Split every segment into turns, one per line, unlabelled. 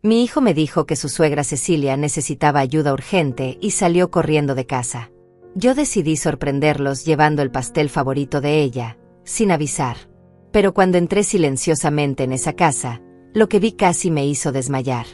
Mi hijo me dijo que su suegra Cecilia necesitaba ayuda urgente y salió corriendo de casa. Yo decidí sorprenderlos llevando el pastel favorito de ella, sin avisar. Pero cuando entré silenciosamente en esa casa, lo que vi casi me hizo desmayar.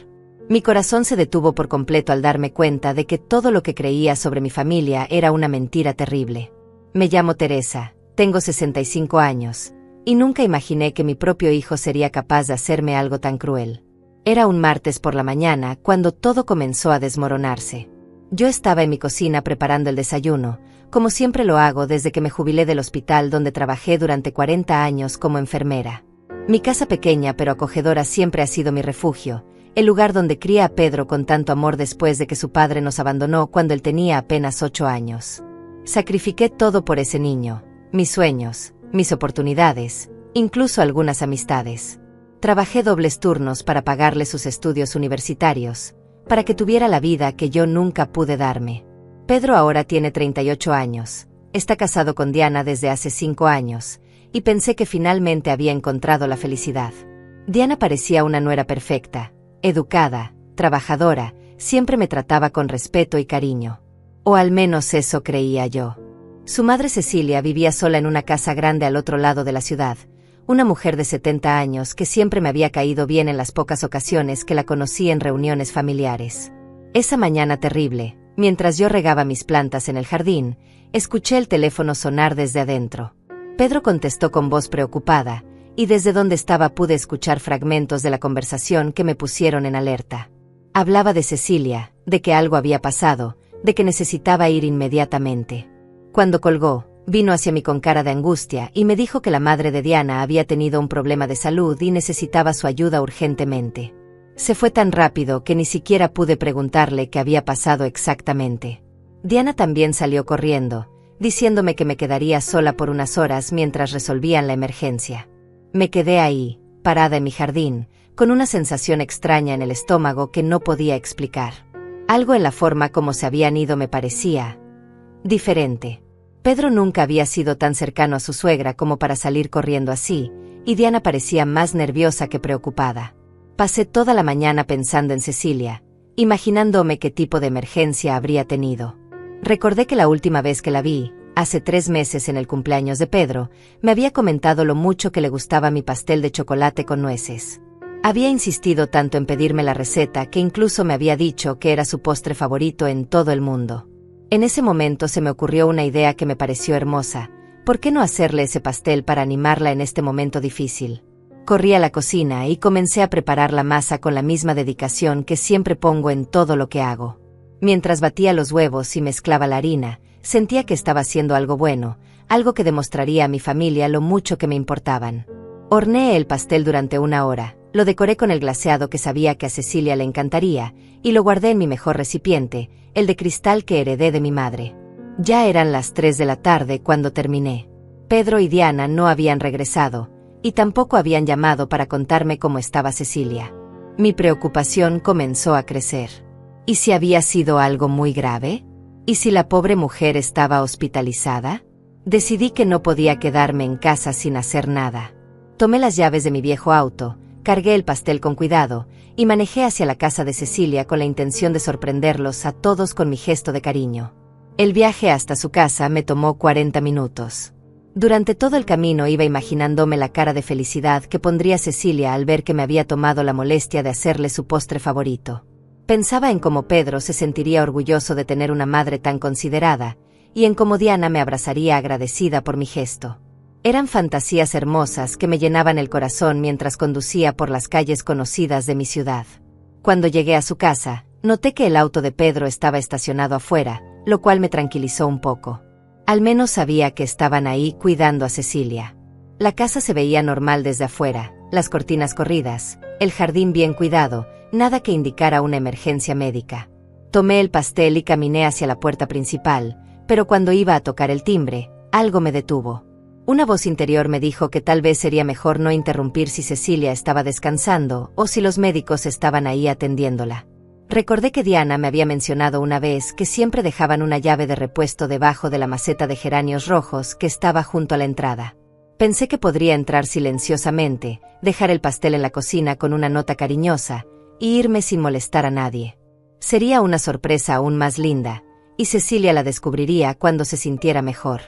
Mi corazón se detuvo por completo al darme cuenta de que todo lo que creía sobre mi familia era una mentira terrible. Me llamo Teresa, tengo 65 años, y nunca imaginé que mi propio hijo sería capaz de hacerme algo tan cruel. Era un martes por la mañana cuando todo comenzó a desmoronarse. Yo estaba en mi cocina preparando el desayuno, como siempre lo hago desde que me jubilé del hospital donde trabajé durante 40 años como enfermera. Mi casa pequeña pero acogedora siempre ha sido mi refugio, el lugar donde crié a Pedro con tanto amor después de que su padre nos abandonó cuando él tenía apenas 8 años. Sacrifiqué todo por ese niño, mis sueños, mis oportunidades, incluso algunas amistades. Trabajé dobles turnos para pagarle sus estudios universitarios, para que tuviera la vida que yo nunca pude darme. Pedro ahora tiene 38 años, está casado con Diana desde hace 5 años, y pensé que finalmente había encontrado la felicidad. Diana parecía una nuera perfecta, educada, trabajadora, siempre me trataba con respeto y cariño. O al menos eso creía yo. Su madre Cecilia vivía sola en una casa grande al otro lado de la ciudad, una mujer de 70 años que siempre me había caído bien en las pocas ocasiones que la conocí en reuniones familiares. Esa mañana terrible, mientras yo regaba mis plantas en el jardín, escuché el teléfono sonar desde adentro. Pedro contestó con voz preocupada, y desde donde estaba pude escuchar fragmentos de la conversación que me pusieron en alerta. Hablaba de Cecilia, de que algo había pasado, de que necesitaba ir inmediatamente. Cuando colgó, vino hacia mí con cara de angustia y me dijo que la madre de Diana había tenido un problema de salud y necesitaba su ayuda urgentemente. Se fue tan rápido que ni siquiera pude preguntarle qué había pasado exactamente. Diana también salió corriendo, diciéndome que me quedaría sola por unas horas mientras resolvían la emergencia. Me quedé ahí, parada en mi jardín, con una sensación extraña en el estómago que no podía explicar. Algo en la forma como se habían ido me parecía diferente. Pedro nunca había sido tan cercano a su suegra como para salir corriendo así, y Diana parecía más nerviosa que preocupada. Pasé toda la mañana pensando en Cecilia, imaginándome qué tipo de emergencia habría tenido. Recordé que la última vez que la vi, hace 3 meses en el cumpleaños de Pedro, me había comentado lo mucho que le gustaba mi pastel de chocolate con nueces. Había insistido tanto en pedirme la receta que incluso me había dicho que era su postre favorito en todo el mundo. En ese momento se me ocurrió una idea que me pareció hermosa. ¿Por qué no hacerle ese pastel para animarla en este momento difícil? Corrí a la cocina y comencé a preparar la masa con la misma dedicación que siempre pongo en todo lo que hago. Mientras batía los huevos y mezclaba la harina, sentía que estaba haciendo algo bueno, algo que demostraría a mi familia lo mucho que me importaban. Horneé el pastel durante 1 hora, lo decoré con el glaseado que sabía que a Cecilia le encantaría, y lo guardé en mi mejor recipiente, el de cristal que heredé de mi madre. Ya eran las 3 de la tarde cuando terminé. Pedro y Diana no habían regresado, y tampoco habían llamado para contarme cómo estaba Cecilia. Mi preocupación comenzó a crecer. ¿Y si había sido algo muy grave? ¿Y si la pobre mujer estaba hospitalizada? Decidí que no podía quedarme en casa sin hacer nada. Tomé las llaves de mi viejo auto, cargué el pastel con cuidado, y manejé hacia la casa de Cecilia con la intención de sorprenderlos a todos con mi gesto de cariño. El viaje hasta su casa me tomó 40 minutos. Durante todo el camino iba imaginándome la cara de felicidad que pondría Cecilia al ver que me había tomado la molestia de hacerle su postre favorito. Pensaba en cómo Pedro se sentiría orgulloso de tener una madre tan considerada, y en cómo Diana me abrazaría agradecida por mi gesto. Eran fantasías hermosas que me llenaban el corazón mientras conducía por las calles conocidas de mi ciudad. Cuando llegué a su casa, noté que el auto de Pedro estaba estacionado afuera, lo cual me tranquilizó un poco. Al menos sabía que estaban ahí cuidando a Cecilia. La casa se veía normal desde afuera, las cortinas corridas, el jardín bien cuidado, nada que indicara una emergencia médica. Tomé el pastel y caminé hacia la puerta principal, pero cuando iba a tocar el timbre, algo me detuvo. Una voz interior me dijo que tal vez sería mejor no interrumpir si Cecilia estaba descansando o si los médicos estaban ahí atendiéndola. Recordé que Diana me había mencionado una vez que siempre dejaban una llave de repuesto debajo de la maceta de geranios rojos que estaba junto a la entrada. Pensé que podría entrar silenciosamente, dejar el pastel en la cocina con una nota cariñosa, y irme sin molestar a nadie. Sería una sorpresa aún más linda, y Cecilia la descubriría cuando se sintiera mejor.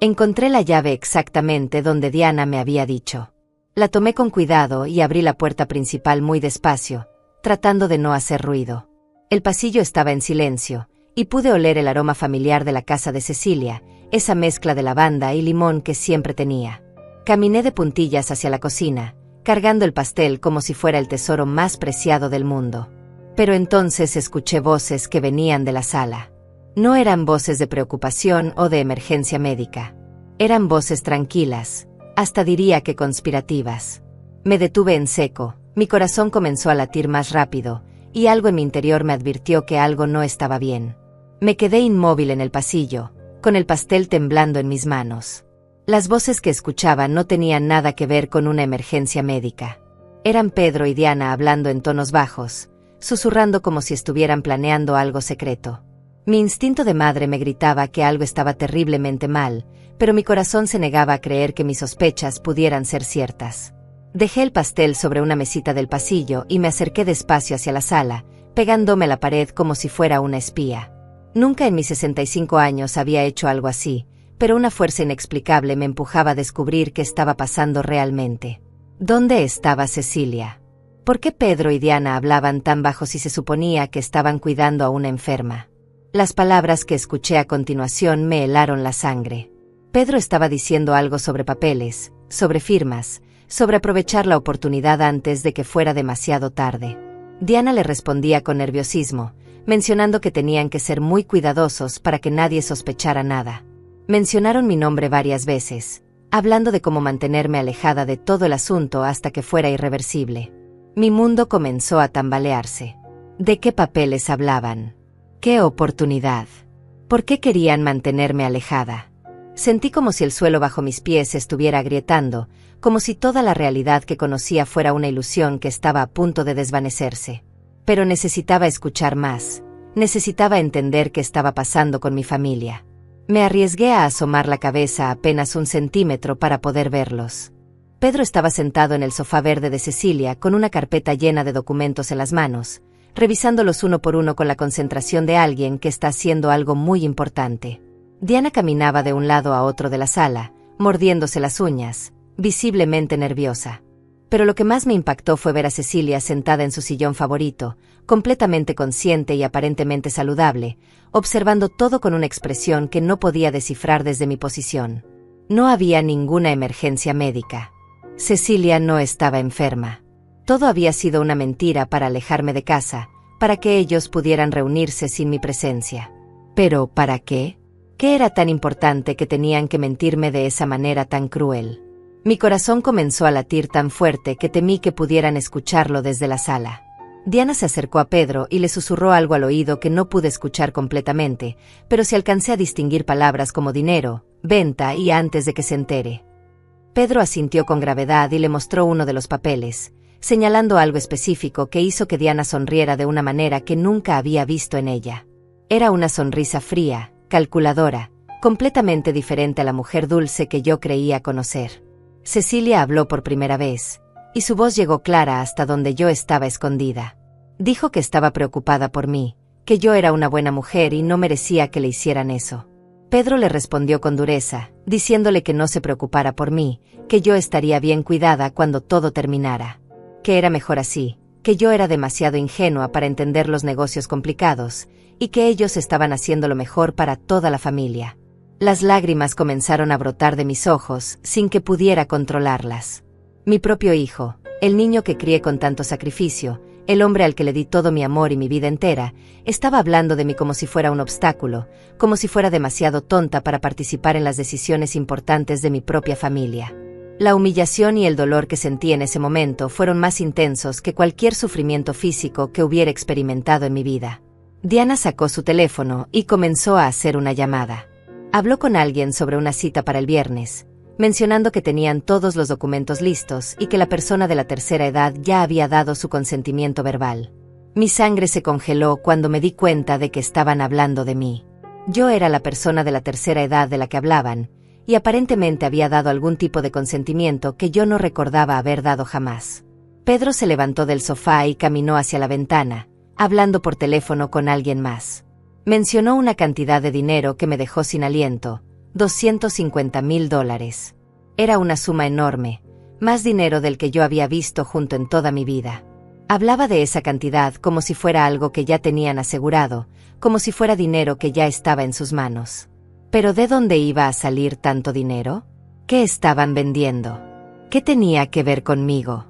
Encontré la llave exactamente donde Diana me había dicho. La tomé con cuidado y abrí la puerta principal muy despacio, tratando de no hacer ruido. El pasillo estaba en silencio, y pude oler el aroma familiar de la casa de Cecilia, esa mezcla de lavanda y limón que siempre tenía. Caminé de puntillas hacia la cocina, cargando el pastel como si fuera el tesoro más preciado del mundo. Pero entonces escuché voces que venían de la sala. No eran voces de preocupación o de emergencia médica. Eran voces tranquilas, hasta diría que conspirativas. Me detuve en seco, mi corazón comenzó a latir más rápido, y algo en mi interior me advirtió que algo no estaba bien. Me quedé inmóvil en el pasillo, con el pastel temblando en mis manos. Las voces que escuchaba no tenían nada que ver con una emergencia médica. Eran Pedro y Diana hablando en tonos bajos, susurrando como si estuvieran planeando algo secreto. Mi instinto de madre me gritaba que algo estaba terriblemente mal, pero mi corazón se negaba a creer que mis sospechas pudieran ser ciertas. Dejé el pastel sobre una mesita del pasillo y me acerqué despacio hacia la sala, pegándome a la pared como si fuera una espía. Nunca en mis 65 años había hecho algo así, pero una fuerza inexplicable me empujaba a descubrir qué estaba pasando realmente. ¿Dónde estaba Cecilia? ¿Por qué Pedro y Diana hablaban tan bajo si se suponía que estaban cuidando a una enferma? Las palabras que escuché a continuación me helaron la sangre. Pedro estaba diciendo algo sobre papeles, sobre firmas, sobre aprovechar la oportunidad antes de que fuera demasiado tarde. Diana le respondía con nerviosismo, mencionando que tenían que ser muy cuidadosos para que nadie sospechara nada. Mencionaron mi nombre varias veces, hablando de cómo mantenerme alejada de todo el asunto hasta que fuera irreversible. Mi mundo comenzó a tambalearse. ¿De qué papeles hablaban? ¿Qué oportunidad? ¿Por qué querían mantenerme alejada? Sentí como si el suelo bajo mis pies se estuviera agrietando, como si toda la realidad que conocía fuera una ilusión que estaba a punto de desvanecerse. Pero necesitaba escuchar más, necesitaba entender qué estaba pasando con mi familia. Me arriesgué a asomar la cabeza apenas 1 centímetro para poder verlos. Pedro estaba sentado en el sofá verde de Cecilia con una carpeta llena de documentos en las manos, revisándolos uno por uno con la concentración de alguien que está haciendo algo muy importante. Diana caminaba de un lado a otro de la sala, mordiéndose las uñas, visiblemente nerviosa. Pero lo que más me impactó fue ver a Cecilia sentada en su sillón favorito, completamente consciente y aparentemente saludable, observando todo con una expresión que no podía descifrar desde mi posición. No había ninguna emergencia médica. Cecilia no estaba enferma. Todo había sido una mentira para alejarme de casa, para que ellos pudieran reunirse sin mi presencia. ¿Pero para qué? ¿Qué era tan importante que tenían que mentirme de esa manera tan cruel? Mi corazón comenzó a latir tan fuerte que temí que pudieran escucharlo desde la sala. Diana se acercó a Pedro y le susurró algo al oído que no pude escuchar completamente, pero sí alcancé a distinguir palabras como dinero, venta y antes de que se entere. Pedro asintió con gravedad y le mostró uno de los papeles, señalando algo específico que hizo que Diana sonriera de una manera que nunca había visto en ella. Era una sonrisa fría, calculadora, completamente diferente a la mujer dulce que yo creía conocer. Cecilia habló por primera vez, y su voz llegó clara hasta donde yo estaba escondida. Dijo que estaba preocupada por mí, que yo era una buena mujer y no merecía que le hicieran eso. Pedro le respondió con dureza, diciéndole que no se preocupara por mí, que yo estaría bien cuidada cuando todo terminara. Que era mejor así, que yo era demasiado ingenua para entender los negocios complicados, y que ellos estaban haciendo lo mejor para toda la familia. Las lágrimas comenzaron a brotar de mis ojos, sin que pudiera controlarlas. Mi propio hijo, el niño que crié con tanto sacrificio, el hombre al que le di todo mi amor y mi vida entera, estaba hablando de mí como si fuera un obstáculo, como si fuera demasiado tonta para participar en las decisiones importantes de mi propia familia. La humillación y el dolor que sentí en ese momento fueron más intensos que cualquier sufrimiento físico que hubiera experimentado en mi vida. Diana sacó su teléfono y comenzó a hacer una llamada. Habló con alguien sobre una cita para el viernes, mencionando que tenían todos los documentos listos y que la persona de la tercera edad ya había dado su consentimiento verbal. Mi sangre se congeló cuando me di cuenta de que estaban hablando de mí. Yo era la persona de la tercera edad de la que hablaban, y aparentemente había dado algún tipo de consentimiento que yo no recordaba haber dado jamás. Pedro se levantó del sofá y caminó hacia la ventana, hablando por teléfono con alguien más. Mencionó una cantidad de dinero que me dejó sin aliento, $250,000. Era una suma enorme, más dinero del que yo había visto junto en toda mi vida. Hablaba de esa cantidad como si fuera algo que ya tenían asegurado, como si fuera dinero que ya estaba en sus manos. ¿Pero de dónde iba a salir tanto dinero? ¿Qué estaban vendiendo? ¿Qué tenía que ver conmigo?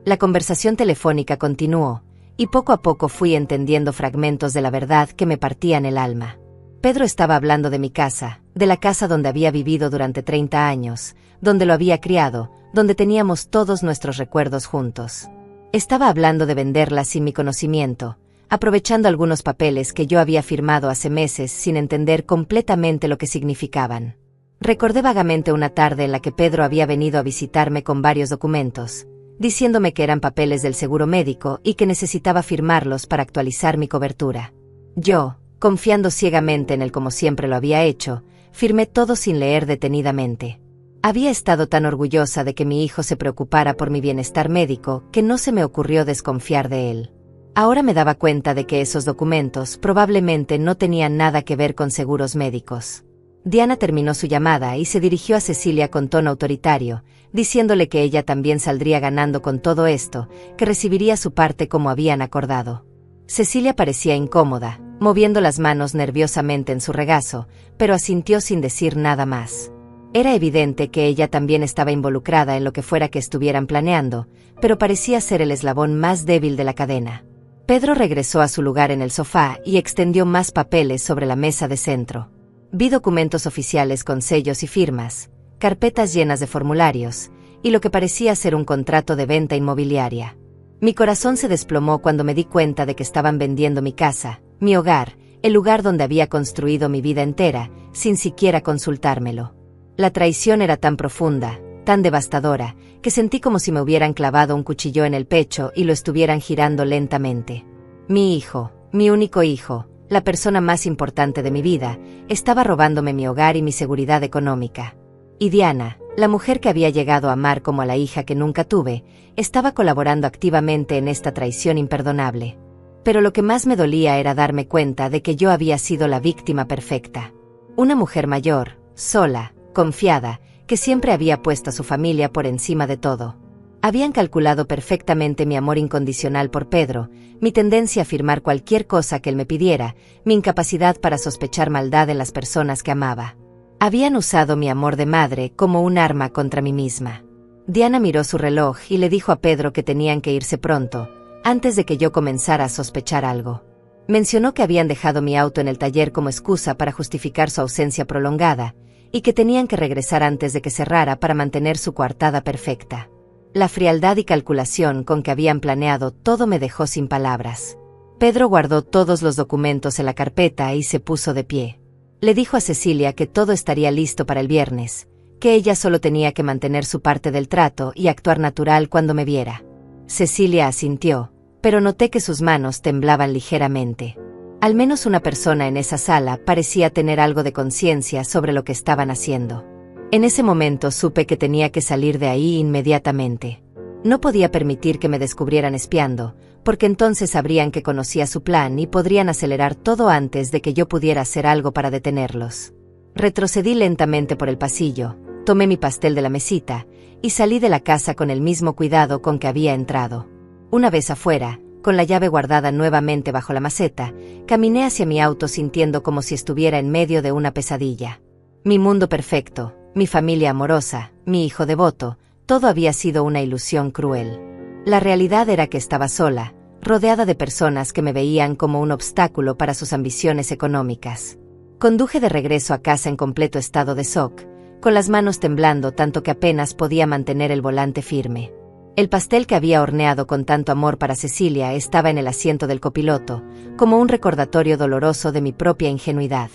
La conversación telefónica continuó, y poco a poco fui entendiendo fragmentos de la verdad que me partían el alma. Pedro estaba hablando de mi casa, de la casa donde había vivido durante 30 años, donde lo había criado, donde teníamos todos nuestros recuerdos juntos. Estaba hablando de venderla sin mi conocimiento, aprovechando algunos papeles que yo había firmado hace meses sin entender completamente lo que significaban. Recordé vagamente una tarde en la que Pedro había venido a visitarme con varios documentos, diciéndome que eran papeles del seguro médico y que necesitaba firmarlos para actualizar mi cobertura. Yo, confiando ciegamente en él como siempre lo había hecho, firmé todo sin leer detenidamente. Había estado tan orgullosa de que mi hijo se preocupara por mi bienestar médico que no se me ocurrió desconfiar de él. Ahora me daba cuenta de que esos documentos probablemente no tenían nada que ver con seguros médicos. Diana terminó su llamada y se dirigió a Cecilia con tono autoritario, diciéndole que ella también saldría ganando con todo esto, que recibiría su parte como habían acordado. Cecilia parecía incómoda, moviendo las manos nerviosamente en su regazo, pero asintió sin decir nada más. Era evidente que ella también estaba involucrada en lo que fuera que estuvieran planeando, pero parecía ser el eslabón más débil de la cadena. Pedro regresó a su lugar en el sofá y extendió más papeles sobre la mesa de centro. Vi documentos oficiales con sellos y firmas, carpetas llenas de formularios, y lo que parecía ser un contrato de venta inmobiliaria. Mi corazón se desplomó cuando me di cuenta de que estaban vendiendo mi casa, mi hogar, el lugar donde había construido mi vida entera, sin siquiera consultármelo. La traición era tan profunda, tan devastadora, que sentí como si me hubieran clavado un cuchillo en el pecho y lo estuvieran girando lentamente. Mi hijo, mi único hijo, la persona más importante de mi vida, estaba robándome mi hogar y mi seguridad económica. Y Diana, la mujer que había llegado a amar como a la hija que nunca tuve, estaba colaborando activamente en esta traición imperdonable. Pero lo que más me dolía era darme cuenta de que yo había sido la víctima perfecta. Una mujer mayor, sola, confiada, que siempre había puesto a su familia por encima de todo. Habían calculado perfectamente mi amor incondicional por Pedro, mi tendencia a firmar cualquier cosa que él me pidiera, mi incapacidad para sospechar maldad en las personas que amaba. Habían usado mi amor de madre como un arma contra mí misma. Diana miró su reloj y le dijo a Pedro que tenían que irse pronto, antes de que yo comenzara a sospechar algo. Mencionó que habían dejado mi auto en el taller como excusa para justificar su ausencia prolongada, y que tenían que regresar antes de que cerrara para mantener su coartada perfecta. La frialdad y calculación con que habían planeado todo me dejó sin palabras. Pedro guardó todos los documentos en la carpeta y se puso de pie. Le dijo a Cecilia que todo estaría listo para el viernes, que ella solo tenía que mantener su parte del trato y actuar natural cuando me viera. Cecilia asintió, pero noté que sus manos temblaban ligeramente. Al menos una persona en esa sala parecía tener algo de conciencia sobre lo que estaban haciendo. En ese momento supe que tenía que salir de ahí inmediatamente. No podía permitir que me descubrieran espiando, porque entonces sabrían que conocía su plan y podrían acelerar todo antes de que yo pudiera hacer algo para detenerlos. Retrocedí lentamente por el pasillo, tomé mi pastel de la mesita, y salí de la casa con el mismo cuidado con que había entrado. Una vez afuera, con la llave guardada nuevamente bajo la maceta, caminé hacia mi auto sintiendo como si estuviera en medio de una pesadilla. Mi mundo perfecto, mi familia amorosa, mi hijo devoto, todo había sido una ilusión cruel. La realidad era que estaba sola, rodeada de personas que me veían como un obstáculo para sus ambiciones económicas. Conduje de regreso a casa en completo estado de shock, con las manos temblando tanto que apenas podía mantener el volante firme. El pastel que había horneado con tanto amor para Cecilia estaba en el asiento del copiloto, como un recordatorio doloroso de mi propia ingenuidad.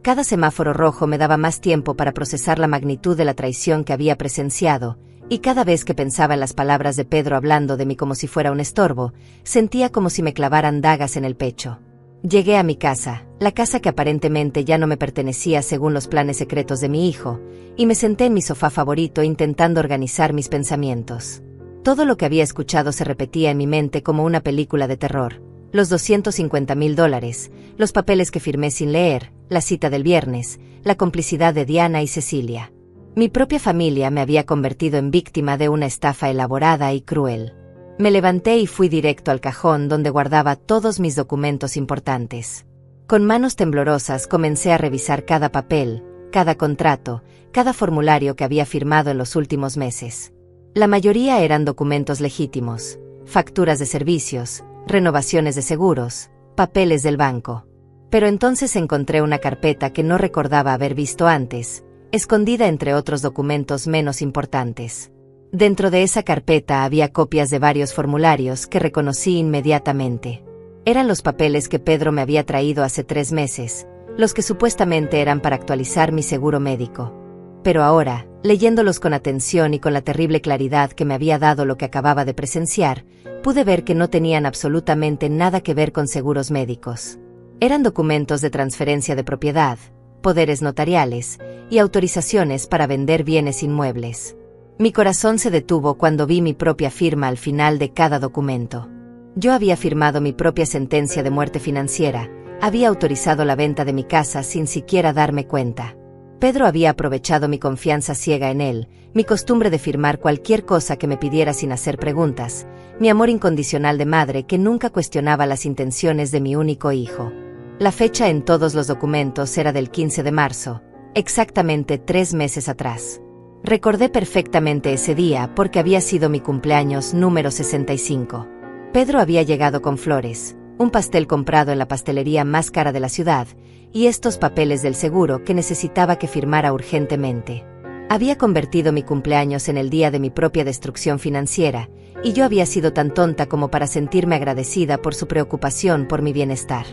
Cada semáforo rojo me daba más tiempo para procesar la magnitud de la traición que había presenciado, y cada vez que pensaba en las palabras de Pedro hablando de mí como si fuera un estorbo, sentía como si me clavaran dagas en el pecho. Llegué a mi casa, la casa que aparentemente ya no me pertenecía según los planes secretos de mi hijo, y me senté en mi sofá favorito intentando organizar mis pensamientos. Todo lo que había escuchado se repetía en mi mente como una película de terror. Los $250,000, los papeles que firmé sin leer, la cita del viernes, la complicidad de Diana y Cecilia. Mi propia familia me había convertido en víctima de una estafa elaborada y cruel. Me levanté y fui directo al cajón donde guardaba todos mis documentos importantes. Con manos temblorosas comencé a revisar cada papel, cada contrato, cada formulario que había firmado en los últimos meses. La mayoría eran documentos legítimos, facturas de servicios, renovaciones de seguros, papeles del banco. Pero entonces encontré una carpeta que no recordaba haber visto antes, escondida entre otros documentos menos importantes. Dentro de esa carpeta había copias de varios formularios que reconocí inmediatamente. Eran los papeles que Pedro me había traído hace 3 meses, los que supuestamente eran para actualizar mi seguro médico. Pero ahora, leyéndolos con atención y con la terrible claridad que me había dado lo que acababa de presenciar, pude ver que no tenían absolutamente nada que ver con seguros médicos. Eran documentos de transferencia de propiedad, poderes notariales y autorizaciones para vender bienes inmuebles. Mi corazón se detuvo cuando vi mi propia firma al final de cada documento. Yo había firmado mi propia sentencia de muerte financiera, había autorizado la venta de mi casa sin siquiera darme cuenta. Pedro había aprovechado mi confianza ciega en él, mi costumbre de firmar cualquier cosa que me pidiera sin hacer preguntas, mi amor incondicional de madre que nunca cuestionaba las intenciones de mi único hijo. La fecha en todos los documentos era del 15 de marzo, exactamente 3 meses atrás. Recordé perfectamente ese día porque había sido mi cumpleaños número 65. Pedro había llegado con flores, un pastel comprado en la pastelería más cara de la ciudad, y estos papeles del seguro que necesitaba que firmara urgentemente. Había convertido mi cumpleaños en el día de mi propia destrucción financiera, y yo había sido tan tonta como para sentirme agradecida por su preocupación por mi bienestar.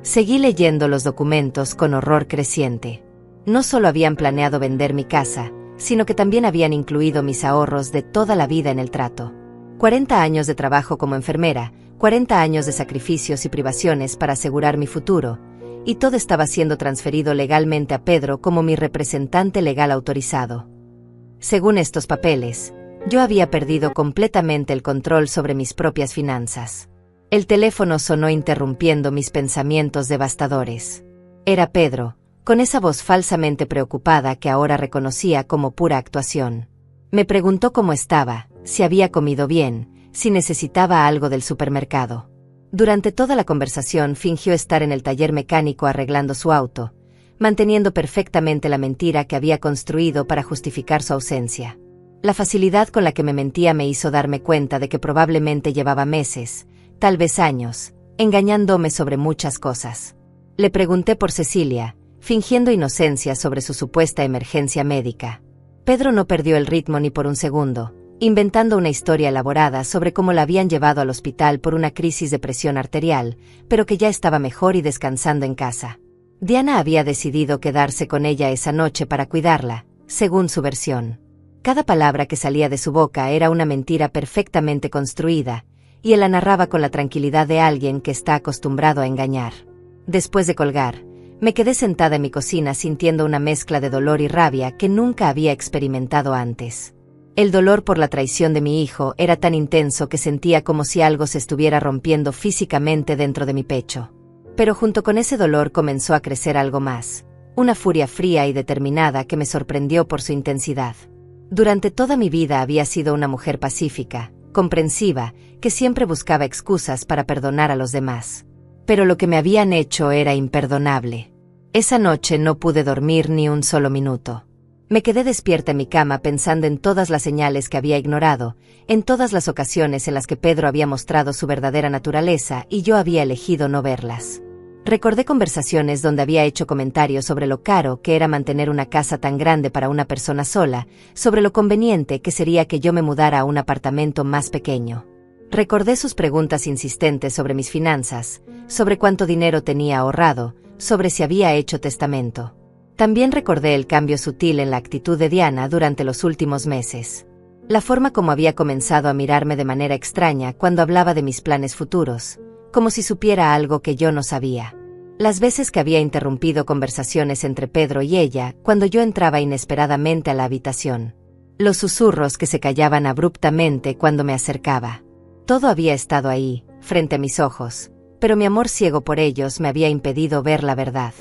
Seguí leyendo los documentos con horror creciente. No solo habían planeado vender mi casa, sino que también habían incluido mis ahorros de toda la vida en el trato. 40 años de trabajo como enfermera, 40 años de sacrificios y privaciones para asegurar mi futuro, y todo estaba siendo transferido legalmente a Pedro como mi representante legal autorizado. Según estos papeles, yo había perdido completamente el control sobre mis propias finanzas. El teléfono sonó interrumpiendo mis pensamientos devastadores. Era Pedro, con esa voz falsamente preocupada que ahora reconocía como pura actuación. Me preguntó cómo estaba, si había comido bien, si necesitaba algo del supermercado. Durante toda la conversación fingió estar en el taller mecánico arreglando su auto, manteniendo perfectamente la mentira que había construido para justificar su ausencia. La facilidad con la que me mentía me hizo darme cuenta de que probablemente llevaba meses, tal vez años, engañándome sobre muchas cosas. Le pregunté por Cecilia, fingiendo inocencia sobre su supuesta emergencia médica. Pedro no perdió el ritmo ni por un segundo, inventando una historia elaborada sobre cómo la habían llevado al hospital por una crisis de presión arterial, pero que ya estaba mejor y descansando en casa. Diana había decidido quedarse con ella esa noche para cuidarla, según su versión. Cada palabra que salía de su boca era una mentira perfectamente construida, y él la narraba con la tranquilidad de alguien que está acostumbrado a engañar. Después de colgar, me quedé sentada en mi cocina sintiendo una mezcla de dolor y rabia que nunca había experimentado antes. El dolor por la traición de mi hijo era tan intenso que sentía como si algo se estuviera rompiendo físicamente dentro de mi pecho. Pero junto con ese dolor comenzó a crecer algo más, una furia fría y determinada que me sorprendió por su intensidad. Durante toda mi vida había sido una mujer pacífica, comprensiva, que siempre buscaba excusas para perdonar a los demás. Pero lo que me habían hecho era imperdonable. Esa noche no pude dormir ni un solo minuto. Me quedé despierta en mi cama pensando en todas las señales que había ignorado, en todas las ocasiones en las que Pedro había mostrado su verdadera naturaleza y yo había elegido no verlas. Recordé conversaciones donde había hecho comentarios sobre lo caro que era mantener una casa tan grande para una persona sola, sobre lo conveniente que sería que yo me mudara a un apartamento más pequeño. Recordé sus preguntas insistentes sobre mis finanzas, sobre cuánto dinero tenía ahorrado, sobre si había hecho testamento. También recordé el cambio sutil en la actitud de Diana durante los últimos meses. La forma como había comenzado a mirarme de manera extraña cuando hablaba de mis planes futuros, como si supiera algo que yo no sabía. Las veces que había interrumpido conversaciones entre Pedro y ella cuando yo entraba inesperadamente a la habitación. Los susurros que se callaban abruptamente cuando me acercaba. Todo había estado ahí, frente a mis ojos, pero mi amor ciego por ellos me había impedido ver la verdad.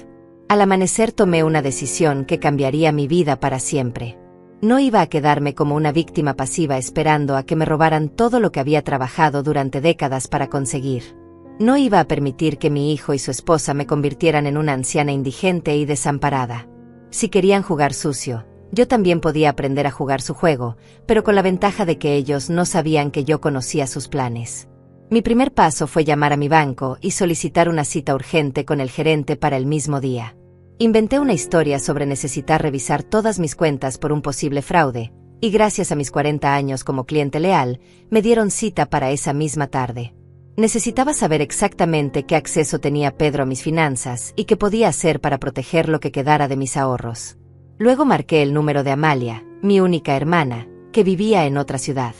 Al amanecer tomé una decisión que cambiaría mi vida para siempre. No iba a quedarme como una víctima pasiva esperando a que me robaran todo lo que había trabajado durante décadas para conseguir. No iba a permitir que mi hijo y su esposa me convirtieran en una anciana indigente y desamparada. Si querían jugar sucio, yo también podía aprender a jugar su juego, pero con la ventaja de que ellos no sabían que yo conocía sus planes. Mi primer paso fue llamar a mi banco y solicitar una cita urgente con el gerente para el mismo día. Inventé una historia sobre necesitar revisar todas mis cuentas por un posible fraude, y gracias a mis 40 años como cliente leal, me dieron cita para esa misma tarde. Necesitaba saber exactamente qué acceso tenía Pedro a mis finanzas y qué podía hacer para proteger lo que quedara de mis ahorros. Luego marqué el número de Amalia, mi única hermana, que vivía en otra ciudad.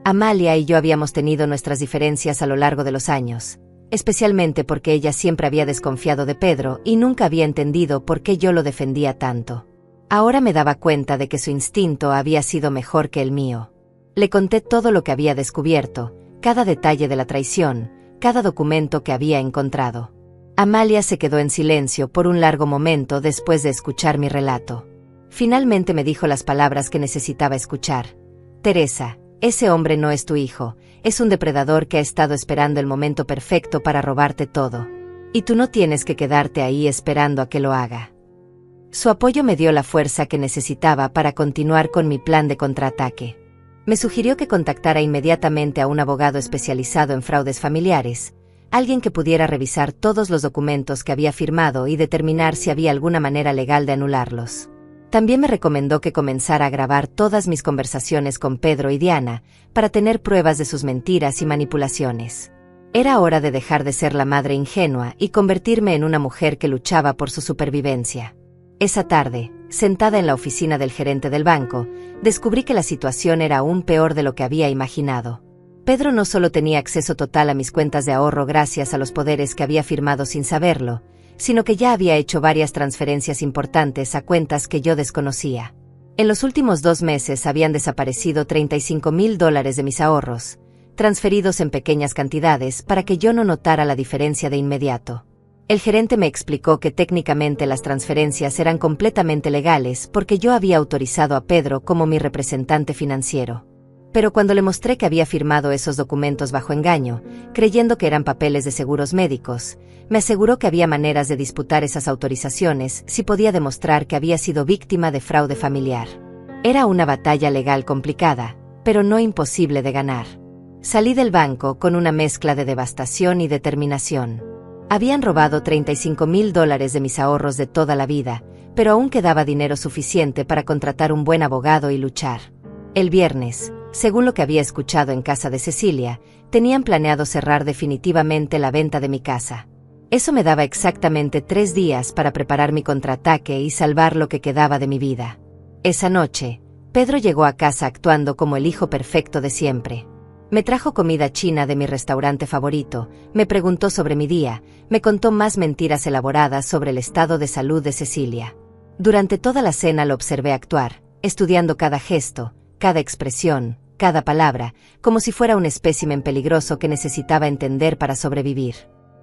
Amalia y yo habíamos tenido nuestras diferencias a lo largo de los años, especialmente porque ella siempre había desconfiado de Pedro y nunca había entendido por qué yo lo defendía tanto. Ahora me daba cuenta de que su instinto había sido mejor que el mío. Le conté todo lo que había descubierto, cada detalle de la traición, cada documento que había encontrado. Amalia se quedó en silencio por un largo momento después de escuchar mi relato. Finalmente me dijo las palabras que necesitaba escuchar. Teresa, ese hombre no es tu hijo, es un depredador que ha estado esperando el momento perfecto para robarte todo. Y tú no tienes que quedarte ahí esperando a que lo haga. Su apoyo me dio la fuerza que necesitaba para continuar con mi plan de contraataque. Me sugirió que contactara inmediatamente a un abogado especializado en fraudes familiares, alguien que pudiera revisar todos los documentos que había firmado y determinar si había alguna manera legal de anularlos. También me recomendó que comenzara a grabar todas mis conversaciones con Pedro y Diana, para tener pruebas de sus mentiras y manipulaciones. Era hora de dejar de ser la madre ingenua y convertirme en una mujer que luchaba por su supervivencia. Esa tarde, sentada en la oficina del gerente del banco, descubrí que la situación era aún peor de lo que había imaginado. Pedro no solo tenía acceso total a mis cuentas de ahorro gracias a los poderes que había firmado sin saberlo, sino que ya había hecho varias transferencias importantes a cuentas que yo desconocía. En los últimos 2 meses habían desaparecido $35,000 de mis ahorros, transferidos en pequeñas cantidades para que yo no notara la diferencia de inmediato. El gerente me explicó que técnicamente las transferencias eran completamente legales porque yo había autorizado a Pedro como mi representante financiero. Pero cuando le mostré que había firmado esos documentos bajo engaño, creyendo que eran papeles de seguros médicos, me aseguró que había maneras de disputar esas autorizaciones si podía demostrar que había sido víctima de fraude familiar. Era una batalla legal complicada, pero no imposible de ganar. Salí del banco con una mezcla de devastación y determinación. Habían robado $35,000 de mis ahorros de toda la vida, pero aún quedaba dinero suficiente para contratar un buen abogado y luchar. El viernes, según lo que había escuchado en casa de Cecilia, tenían planeado cerrar definitivamente la venta de mi casa. Eso me daba exactamente 3 días para preparar mi contraataque y salvar lo que quedaba de mi vida. Esa noche, Pedro llegó a casa actuando como el hijo perfecto de siempre. Me trajo comida china de mi restaurante favorito, me preguntó sobre mi día, me contó más mentiras elaboradas sobre el estado de salud de Cecilia. Durante toda la cena lo observé actuar, estudiando cada gesto, cada expresión, cada palabra, como si fuera un espécimen peligroso que necesitaba entender para sobrevivir.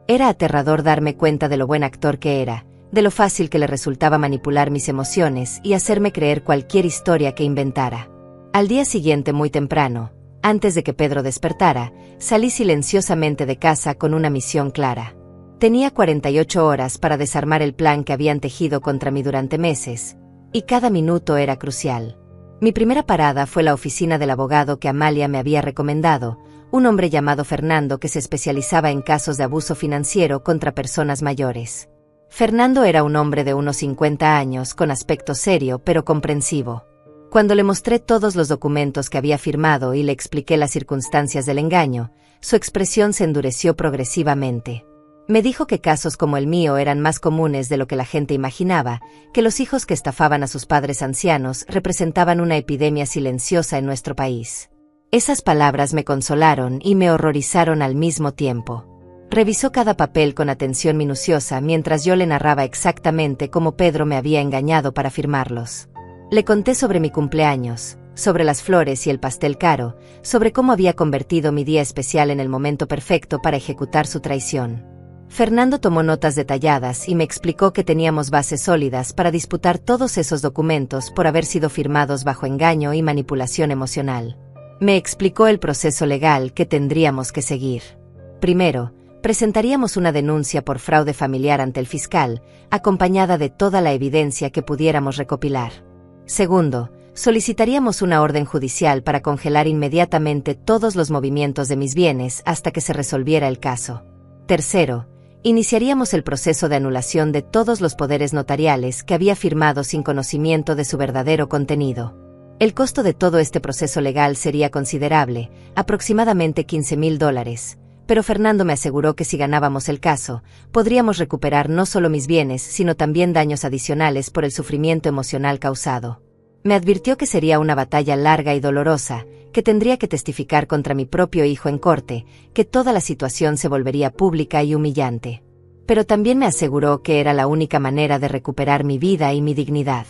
Era aterrador darme cuenta de lo buen actor que era, de lo fácil que le resultaba manipular mis emociones y hacerme creer cualquier historia que inventara. Al día siguiente muy temprano, antes de que Pedro despertara, salí silenciosamente de casa con una misión clara. Tenía 48 horas para desarmar el plan que habían tejido contra mí durante meses, y cada minuto era crucial. Mi primera parada fue la oficina del abogado que Amalia me había recomendado, un hombre llamado Fernando que se especializaba en casos de abuso financiero contra personas mayores. Fernando era un hombre de unos 50 años con aspecto serio pero comprensivo. Cuando le mostré todos los documentos que había firmado y le expliqué las circunstancias del engaño, su expresión se endureció progresivamente. Me dijo que casos como el mío eran más comunes de lo que la gente imaginaba, que los hijos que estafaban a sus padres ancianos representaban una epidemia silenciosa en nuestro país. Esas palabras me consolaron y me horrorizaron al mismo tiempo. Revisó cada papel con atención minuciosa mientras yo le narraba exactamente cómo Pedro me había engañado para firmarlos. Le conté sobre mi cumpleaños, sobre las flores y el pastel caro, sobre cómo había convertido mi día especial en el momento perfecto para ejecutar su traición. Fernando tomó notas detalladas y me explicó que teníamos bases sólidas para disputar todos esos documentos por haber sido firmados bajo engaño y manipulación emocional. Me explicó el proceso legal que tendríamos que seguir. Primero, presentaríamos una denuncia por fraude familiar ante el fiscal, acompañada de toda la evidencia que pudiéramos recopilar. Segundo, solicitaríamos una orden judicial para congelar inmediatamente todos los movimientos de mis bienes hasta que se resolviera el caso. Tercero, iniciaríamos el proceso de anulación de todos los poderes notariales que había firmado sin conocimiento de su verdadero contenido. El costo de todo este proceso legal sería considerable, aproximadamente $15,000, pero Fernando me aseguró que si ganábamos el caso, podríamos recuperar no solo mis bienes, sino también daños adicionales por el sufrimiento emocional causado. Me advirtió que sería una batalla larga y dolorosa, que tendría que testificar contra mi propio hijo en corte, que toda la situación se volvería pública y humillante. Pero también me aseguró que era la única manera de recuperar mi vida y mi dignidad.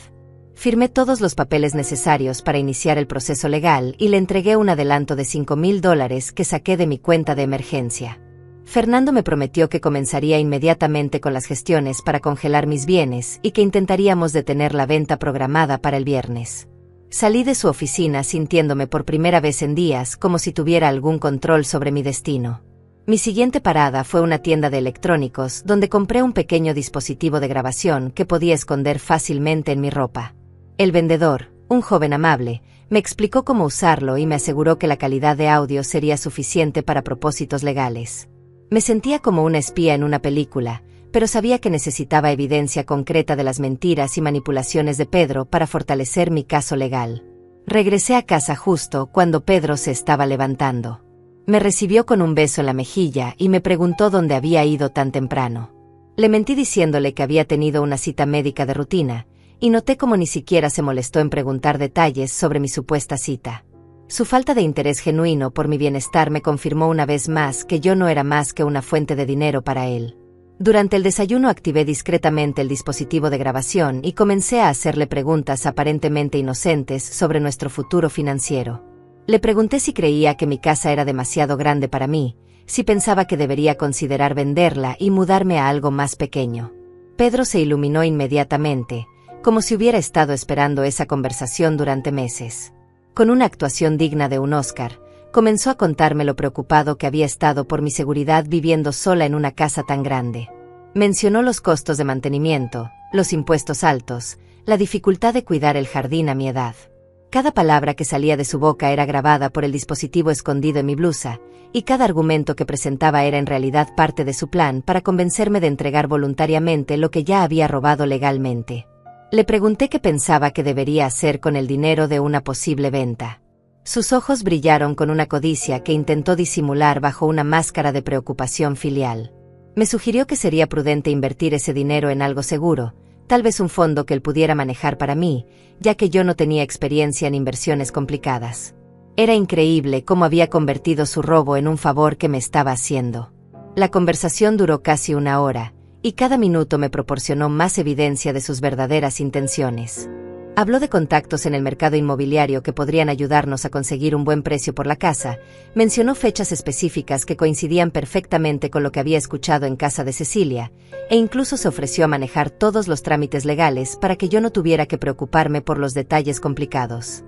Firmé todos los papeles necesarios para iniciar el proceso legal y le entregué un adelanto de $5,000 que saqué de mi cuenta de emergencia. Fernando me prometió que comenzaría inmediatamente con las gestiones para congelar mis bienes y que intentaríamos detener la venta programada para el viernes. Salí de su oficina sintiéndome por primera vez en días como si tuviera algún control sobre mi destino. Mi siguiente parada fue una tienda de electrónicos donde compré un pequeño dispositivo de grabación que podía esconder fácilmente en mi ropa. El vendedor, un joven amable, me explicó cómo usarlo y me aseguró que la calidad de audio sería suficiente para propósitos legales. Me sentía como una espía en una película, pero sabía que necesitaba evidencia concreta de las mentiras y manipulaciones de Pedro para fortalecer mi caso legal. Regresé a casa justo cuando Pedro se estaba levantando. Me recibió con un beso en la mejilla y me preguntó dónde había ido tan temprano. Le mentí diciéndole que había tenido una cita médica de rutina, y noté cómo ni siquiera se molestó en preguntar detalles sobre mi supuesta cita. Su falta de interés genuino por mi bienestar me confirmó una vez más que yo no era más que una fuente de dinero para él. Durante el desayuno activé discretamente el dispositivo de grabación y comencé a hacerle preguntas aparentemente inocentes sobre nuestro futuro financiero. Le pregunté si creía que mi casa era demasiado grande para mí, si pensaba que debería considerar venderla y mudarme a algo más pequeño. Pedro se iluminó inmediatamente, como si hubiera estado esperando esa conversación durante meses. Con una actuación digna de un Oscar, comenzó a contarme lo preocupado que había estado por mi seguridad viviendo sola en una casa tan grande. Mencionó los costos de mantenimiento, los impuestos altos, la dificultad de cuidar el jardín a mi edad. Cada palabra que salía de su boca era grabada por el dispositivo escondido en mi blusa, y cada argumento que presentaba era en realidad parte de su plan para convencerme de entregar voluntariamente lo que ya había robado legalmente. Le pregunté qué pensaba que debería hacer con el dinero de una posible venta. Sus ojos brillaron con una codicia que intentó disimular bajo una máscara de preocupación filial. Me sugirió que sería prudente invertir ese dinero en algo seguro, tal vez un fondo que él pudiera manejar para mí, ya que yo no tenía experiencia en inversiones complicadas. Era increíble cómo había convertido su robo en un favor que me estaba haciendo. La conversación duró casi una hora, y cada minuto me proporcionó más evidencia de sus verdaderas intenciones. Habló de contactos en el mercado inmobiliario que podrían ayudarnos a conseguir un buen precio por la casa, mencionó fechas específicas que coincidían perfectamente con lo que había escuchado en casa de Cecilia, e incluso se ofreció a manejar todos los trámites legales para que yo no tuviera que preocuparme por los detalles complicados.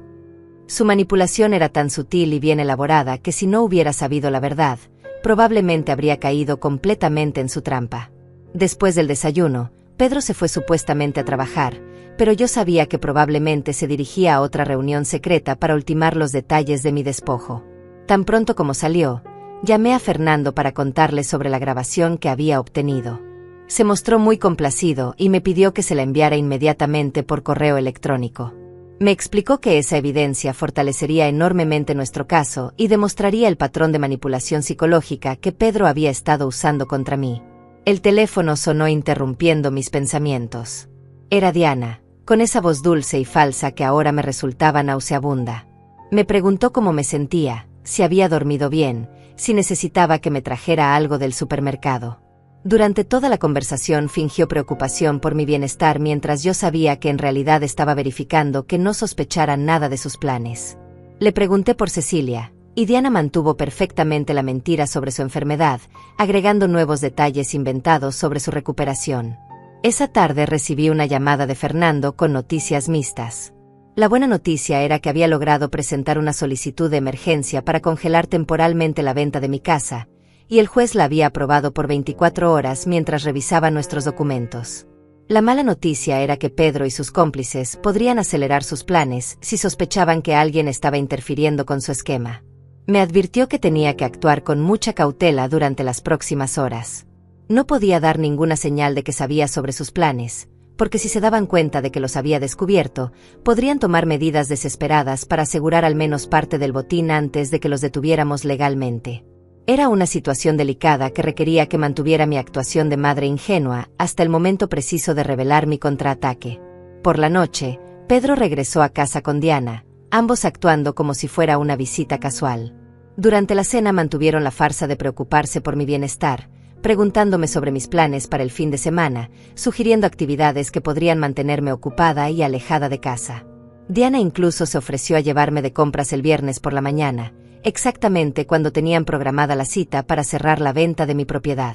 Su manipulación era tan sutil y bien elaborada que si no hubiera sabido la verdad, probablemente habría caído completamente en su trampa. Después del desayuno, Pedro se fue supuestamente a trabajar, pero yo sabía que probablemente se dirigía a otra reunión secreta para ultimar los detalles de mi despojo. Tan pronto como salió, llamé a Fernando para contarle sobre la grabación que había obtenido. Se mostró muy complacido y me pidió que se la enviara inmediatamente por correo electrónico. Me explicó que esa evidencia fortalecería enormemente nuestro caso y demostraría el patrón de manipulación psicológica que Pedro había estado usando contra mí. El teléfono sonó interrumpiendo mis pensamientos. Era Diana, con esa voz dulce y falsa que ahora me resultaba nauseabunda. Me preguntó cómo me sentía, si había dormido bien, si necesitaba que me trajera algo del supermercado. Durante toda la conversación fingió preocupación por mi bienestar mientras yo sabía que en realidad estaba verificando que no sospechara nada de sus planes. Le pregunté por Cecilia, y Diana mantuvo perfectamente la mentira sobre su enfermedad, agregando nuevos detalles inventados sobre su recuperación. Esa tarde recibí una llamada de Fernando con noticias mixtas. La buena noticia era que había logrado presentar una solicitud de emergencia para congelar temporalmente la venta de mi casa, y el juez la había aprobado por 24 horas mientras revisaba nuestros documentos. La mala noticia era que Pedro y sus cómplices podrían acelerar sus planes si sospechaban que alguien estaba interfiriendo con su esquema. Me advirtió que tenía que actuar con mucha cautela durante las próximas horas. No podía dar ninguna señal de que sabía sobre sus planes, porque si se daban cuenta de que los había descubierto, podrían tomar medidas desesperadas para asegurar al menos parte del botín antes de que los detuviéramos legalmente. Era una situación delicada que requería que mantuviera mi actuación de madre ingenua hasta el momento preciso de revelar mi contraataque. Por la noche, Pedro regresó a casa con Diana, ambos actuando como si fuera una visita casual. Durante la cena mantuvieron la farsa de preocuparse por mi bienestar, preguntándome sobre mis planes para el fin de semana, sugiriendo actividades que podrían mantenerme ocupada y alejada de casa. Diana incluso se ofreció a llevarme de compras el viernes por la mañana, exactamente cuando tenían programada la cita para cerrar la venta de mi propiedad.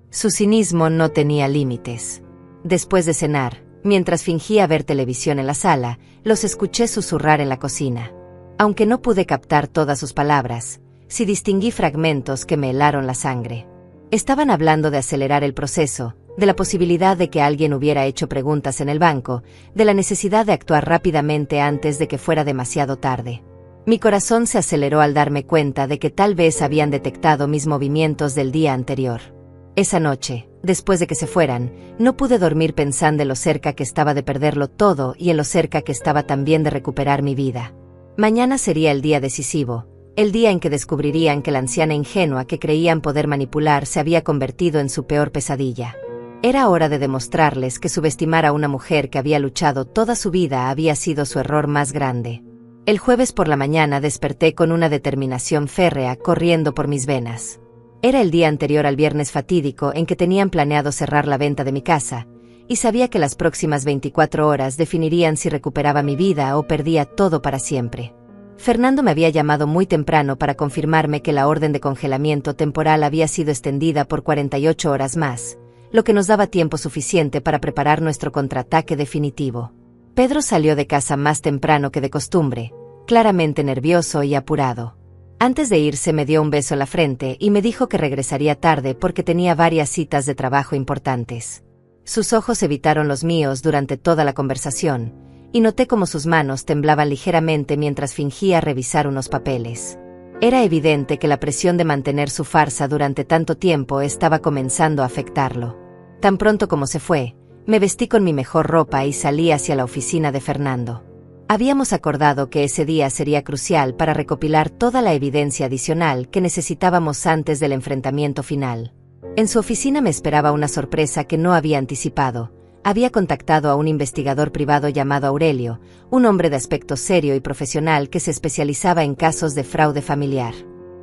Su cinismo no tenía límites. Después de cenar, mientras fingía ver televisión en la sala, los escuché susurrar en la cocina. Aunque no pude captar todas sus palabras, sí distinguí fragmentos que me helaron la sangre. Estaban hablando de acelerar el proceso, de la posibilidad de que alguien hubiera hecho preguntas en el banco, de la necesidad de actuar rápidamente antes de que fuera demasiado tarde. Mi corazón se aceleró al darme cuenta de que tal vez habían detectado mis movimientos del día anterior. Esa noche, después de que se fueran, no pude dormir pensando en lo cerca que estaba de perderlo todo y en lo cerca que estaba también de recuperar mi vida. Mañana sería el día decisivo, el día en que descubrirían que la anciana ingenua que creían poder manipular se había convertido en su peor pesadilla. Era hora de demostrarles que subestimar a una mujer que había luchado toda su vida había sido su error más grande. El jueves por la mañana desperté con una determinación férrea corriendo por mis venas. Era el día anterior al viernes fatídico en que tenían planeado cerrar la venta de mi casa, y sabía que las próximas 24 horas definirían si recuperaba mi vida o perdía todo para siempre. Fernando me había llamado muy temprano para confirmarme que la orden de congelamiento temporal había sido extendida por 48 horas más, lo que nos daba tiempo suficiente para preparar nuestro contraataque definitivo. Pedro salió de casa más temprano que de costumbre, claramente nervioso y apurado. Antes de irse me dio un beso en la frente y me dijo que regresaría tarde porque tenía varias citas de trabajo importantes. Sus ojos evitaron los míos durante toda la conversación, y noté cómo sus manos temblaban ligeramente mientras fingía revisar unos papeles. Era evidente que la presión de mantener su farsa durante tanto tiempo estaba comenzando a afectarlo. Tan pronto como se fue, me vestí con mi mejor ropa y salí hacia la oficina de Fernando. Habíamos acordado que ese día sería crucial para recopilar toda la evidencia adicional que necesitábamos antes del enfrentamiento final. En su oficina me esperaba una sorpresa que no había anticipado. Había contactado a un investigador privado llamado Aurelio, un hombre de aspecto serio y profesional que se especializaba en casos de fraude familiar.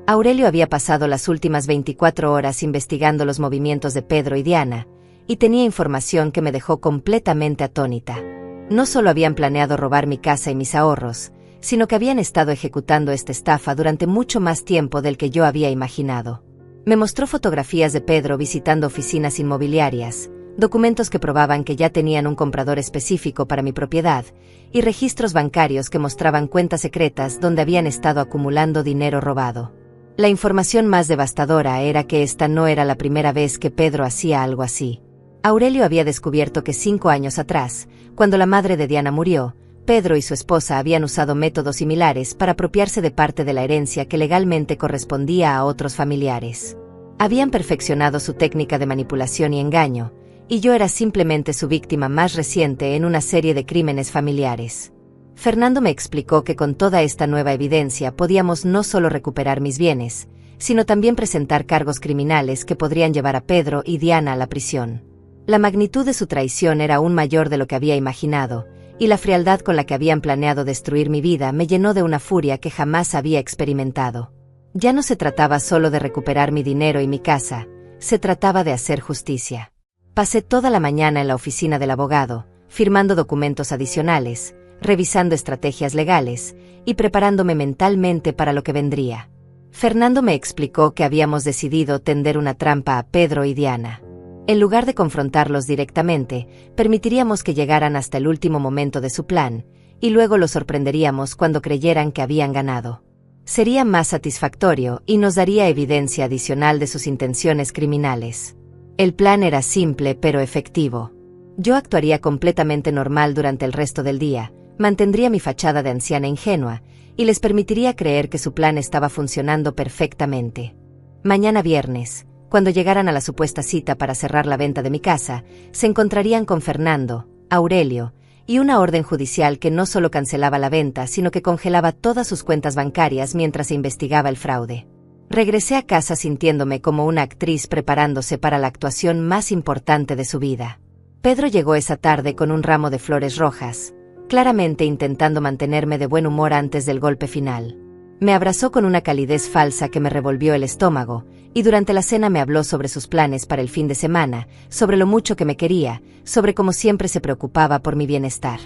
Aurelio había pasado las últimas 24 horas investigando los movimientos de Pedro y Diana, y tenía información que me dejó completamente atónita. No solo habían planeado robar mi casa y mis ahorros, sino que habían estado ejecutando esta estafa durante mucho más tiempo del que yo había imaginado. Me mostró fotografías de Pedro visitando oficinas inmobiliarias, documentos que probaban que ya tenían un comprador específico para mi propiedad, y registros bancarios que mostraban cuentas secretas donde habían estado acumulando dinero robado. La información más devastadora era que esta no era la primera vez que Pedro hacía algo así. Aurelio había descubierto que 5 años atrás, cuando la madre de Diana murió, Pedro y su esposa habían usado métodos similares para apropiarse de parte de la herencia que legalmente correspondía a otros familiares. Habían perfeccionado su técnica de manipulación y engaño, y yo era simplemente su víctima más reciente en una serie de crímenes familiares. Fernando me explicó que con toda esta nueva evidencia podíamos no solo recuperar mis bienes, sino también presentar cargos criminales que podrían llevar a Pedro y Diana a la prisión. La magnitud de su traición era aún mayor de lo que había imaginado, y la frialdad con la que habían planeado destruir mi vida me llenó de una furia que jamás había experimentado. Ya no se trataba solo de recuperar mi dinero y mi casa, Se trataba de hacer justicia. Pasé toda la mañana en la oficina del abogado, firmando documentos adicionales, revisando estrategias legales y preparándome mentalmente para lo que vendría. Fernando me explicó que habíamos decidido tender una trampa a Pedro y Diana. En lugar de confrontarlos directamente, permitiríamos que llegaran hasta el último momento de su plan, y luego los sorprenderíamos cuando creyeran que habían ganado. Sería más satisfactorio y nos daría evidencia adicional de sus intenciones criminales. El plan era simple pero efectivo. Yo actuaría completamente normal durante el resto del día, mantendría mi fachada de anciana ingenua, y les permitiría creer que su plan estaba funcionando perfectamente. Mañana viernes, cuando llegaran a la supuesta cita para cerrar la venta de mi casa, se encontrarían con Fernando, Aurelio, y una orden judicial que no solo cancelaba la venta, sino que congelaba todas sus cuentas bancarias mientras se investigaba el fraude. Regresé a casa sintiéndome como una actriz preparándose para la actuación más importante de su vida. Pedro llegó esa tarde con un ramo de flores rojas, claramente intentando mantenerme de buen humor antes del golpe final. Me abrazó con una calidez falsa que me revolvió el estómago, y durante la cena me habló sobre sus planes para el fin de semana, sobre lo mucho que me quería, sobre cómo siempre se preocupaba por mi bienestar.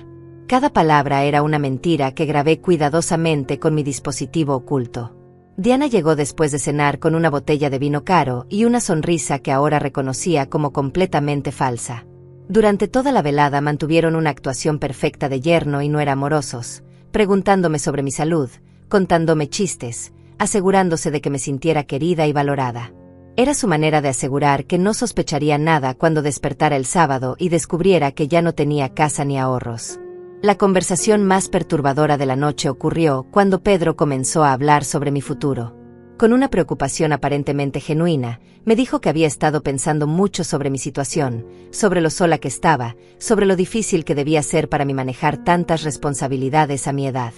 Cada palabra era una mentira que grabé cuidadosamente con mi dispositivo oculto. Diana llegó después de cenar con una botella de vino caro y una sonrisa que ahora reconocía como completamente falsa. Durante toda la velada mantuvieron una actuación perfecta de yerno y nuera amorosos, preguntándome sobre mi salud, contándome chistes, asegurándose de que me sintiera querida y valorada. Era su manera de asegurar que no sospecharía nada cuando despertara el sábado y descubriera que ya no tenía casa ni ahorros. La conversación más perturbadora de la noche ocurrió cuando Pedro comenzó a hablar sobre mi futuro. Con una preocupación aparentemente genuina, me dijo que había estado pensando mucho sobre mi situación, sobre lo sola que estaba, sobre lo difícil que debía ser para mí manejar tantas responsabilidades a mi edad.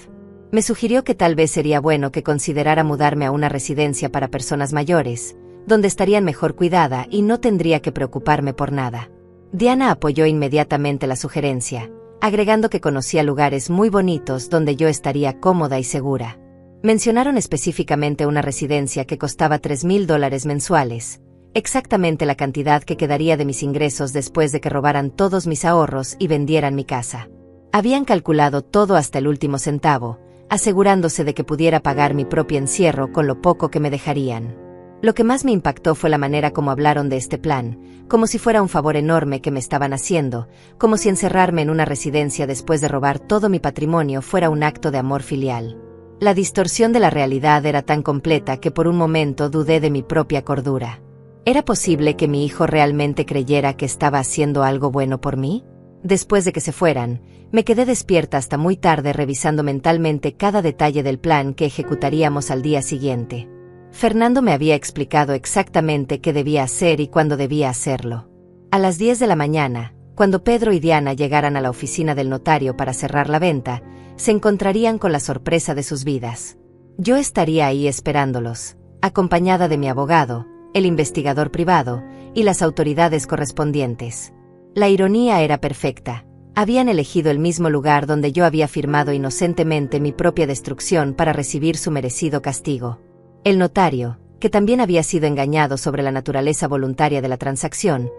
Me sugirió que tal vez sería bueno que considerara mudarme a una residencia para personas mayores, donde estarían mejor cuidada y no tendría que preocuparme por nada. Diana apoyó inmediatamente la sugerencia, agregando que conocía lugares muy bonitos donde yo estaría cómoda y segura. Mencionaron específicamente una residencia que costaba $3,000 mensuales, exactamente la cantidad que quedaría de mis ingresos después de que robaran todos mis ahorros y vendieran mi casa. Habían calculado todo hasta el último centavo, asegurándose de que pudiera pagar mi propio encierro con lo poco que me dejarían. Lo que más me impactó fue la manera como hablaron de este plan, como si fuera un favor enorme que me estaban haciendo, como si encerrarme en una residencia después de robar todo mi patrimonio fuera un acto de amor filial. La distorsión de la realidad era tan completa que por un momento dudé de mi propia cordura. ¿Era posible que mi hijo realmente creyera que estaba haciendo algo bueno por mí? Después de que se fueran, me quedé despierta hasta muy tarde revisando mentalmente cada detalle del plan que ejecutaríamos al día siguiente. Fernando me había explicado exactamente qué debía hacer y cuándo debía hacerlo. A las 10 de la mañana, cuando Pedro y Diana llegaran a la oficina del notario para cerrar la venta, se encontrarían con la sorpresa de sus vidas. Yo estaría ahí esperándolos, acompañada de mi abogado, el investigador privado y las autoridades correspondientes. La ironía era perfecta. Habían elegido el mismo lugar donde yo había firmado inocentemente mi propia destrucción para recibir su merecido castigo. El notario, que también había sido engañado sobre la naturaleza voluntaria de la transacción,